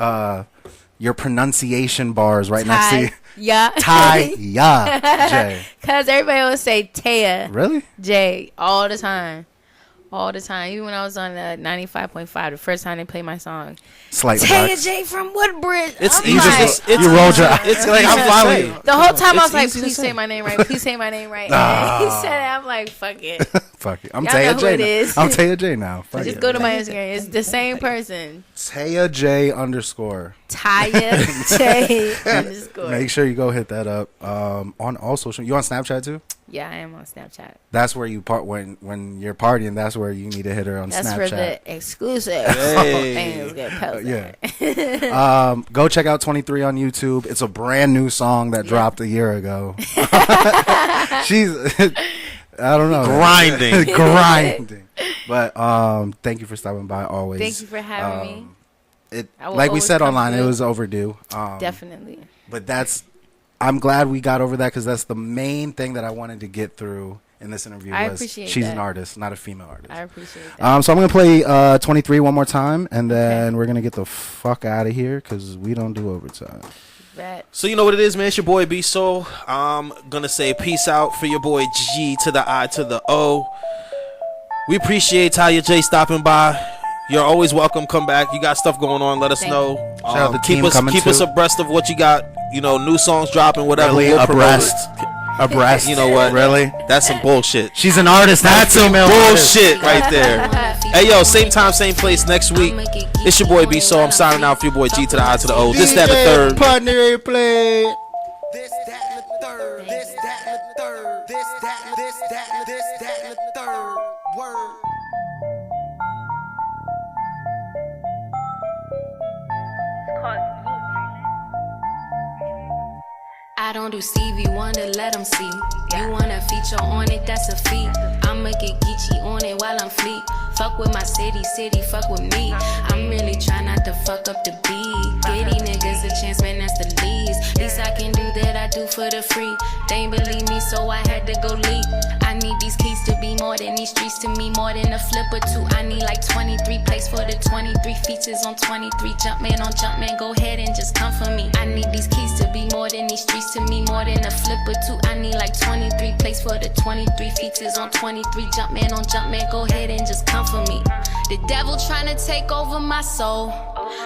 pronunciation bars right next to you. Yeah. Taya Jae. Because everybody will say Taya Really? J all the time. all the time. Even when I was on 95.5, the first time they played my song, Slight Taya flex. Jae from Woodbridge. It's I'm easy. like, It's You rolled your eyes. It's like, I'm following you. the whole time I was It's like, easy to please say. say my name right. Please say my name right. And he said it. I'm like, fuck it. Fuck it. I'm Y'all Taya know who it Jae now. is. I'm Taya Jae now. Fuck Just it. go to my Instagram. It's the same person. Taya Jae _. Taya Jae _ Make sure you go hit that up. On all social. You on Snapchat too? Yeah, I am on Snapchat. That's where you part when you're partying. That's where you need to hit her on That's Snapchat. for the exclusive Hey. things get posted. Yeah. Go check out 23 on YouTube. It's a brand new song that dropped a year ago. She's I don't know. Grinding. Grinding. But thank you for stopping by always. Thank you for having me. I will Like we always said come online, it through. was overdue. Definitely. But I'm glad we got over that because that's the main thing that I wanted to get through in this interview. I was appreciate she's that. an artist, not a female artist. I appreciate that. So I'm gonna play 23 one more time, and then we're gonna get the fuck out of here because we don't do overtime. Bet. So you know what it is, man. It's your boy B Soul. I'm gonna say peace out for your boy G to the I to the O. We appreciate Taya Jae stopping by. You're always welcome. Come back. You got stuff going on. Let us Thank know. Shout out the team coming keep us too. abreast of what you got. You know, new songs dropping, whatever. Really We'll promote abreast. it. Abreast. You know what? Really? That's some bullshit. She's an artist. That's some female artist. bullshit right there. Hey yo, same time, same place next week. It's your boy B Soul. I'm signing out for your boy G to the I to the O. This, that, the third. Partner play. This, that, and the third. This, that, and the third. This, that, and this, that, and this, that, and the third. Word. I don't do CV, wanna let them see. You wanna feature on it, that's a feat. I'ma get geeky on it while I'm fleet. Fuck with my city, fuck with me. I'm really trying not to fuck up the beat. Get these niggas a chance, man, that's the least. Least I can do that, I do for the free. They ain't believe me, so I had to go leak. I need these keys to be more than these streets to me, more than a flip or two. I need like 23 plays for the 23 features on 23. Jumpman on Jumpman, go ahead and just come for me. I need these keys to be more than these streets to me, more than a flip or two. I need like 23 plays for the 23 features on 23. Jumpman on Jumpman, go ahead and just come for me. The devil trying to take over my soul.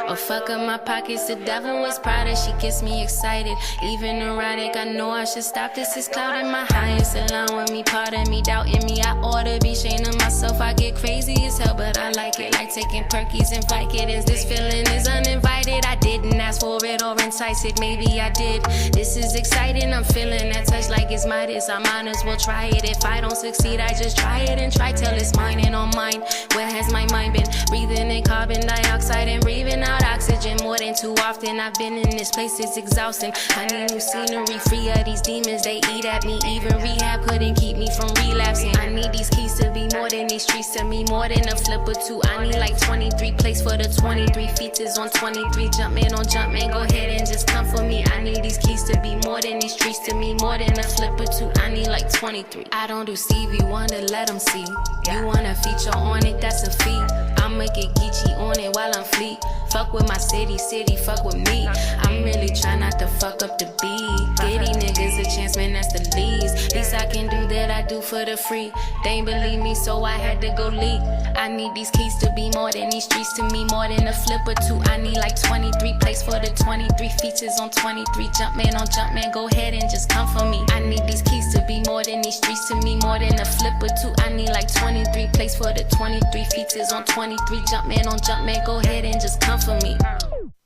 Or fuck up my pockets, the devil was proud that she gets me excited. Even erratic, I know I should stop. This is clouding my highest, allowing me, part of me, doubting me. I ought to be ashamed of myself. I get crazy as hell, but I like it. Like taking Perkies and Vicodins. This feeling is uninvited. I didn't ask for it or entice it. Maybe I did. This is exciting. I'm feeling that touch like it's Midas. I might as well try it. If I don't succeed, I just try it and try till it's mine and on mine. Where has my mind been? Breathing in carbon dioxide and breathing out oxygen more than too often. I've been in this place, it's exhausting. I need new scenery, free of these demons. They eat at me. Even rehab couldn't keep me from relapsing. I need these keys to be more than these streets to me, more than a flip or two. I need like 23 plays for the 23 features on 23. Jumpman on Jumpman, go ahead and just come for me. I need these keys to be more than these streets to me, more than a flip or two. I need like 23. I don't do CV, wanna let them see. You wanna feature on it, that's a feat. I'ma get geeky on it while I'm fleet. Fuck with my city, fuck with me. I'm really trying not to fuck up the beat. Get these niggas a chance, man, that's the least. Least I can do that, I do for the free. They ain't believe me, so I had to go leak. I need these keys to be more than these streets to me, more than a flip or two. I need like 23 plays for the 23 features on 23. Jumpman on Jumpman, go ahead and just come for me. I need these keys to be more than these streets to me, more than a flip or two. I need like 23 plays for the 23 features on 23. Jumpman on Jumpman, go ahead and just come for me.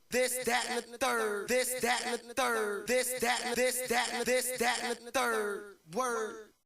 This, that, and the third. This, that, and the third. This, that, and this, that, and this, that, and the third. Word.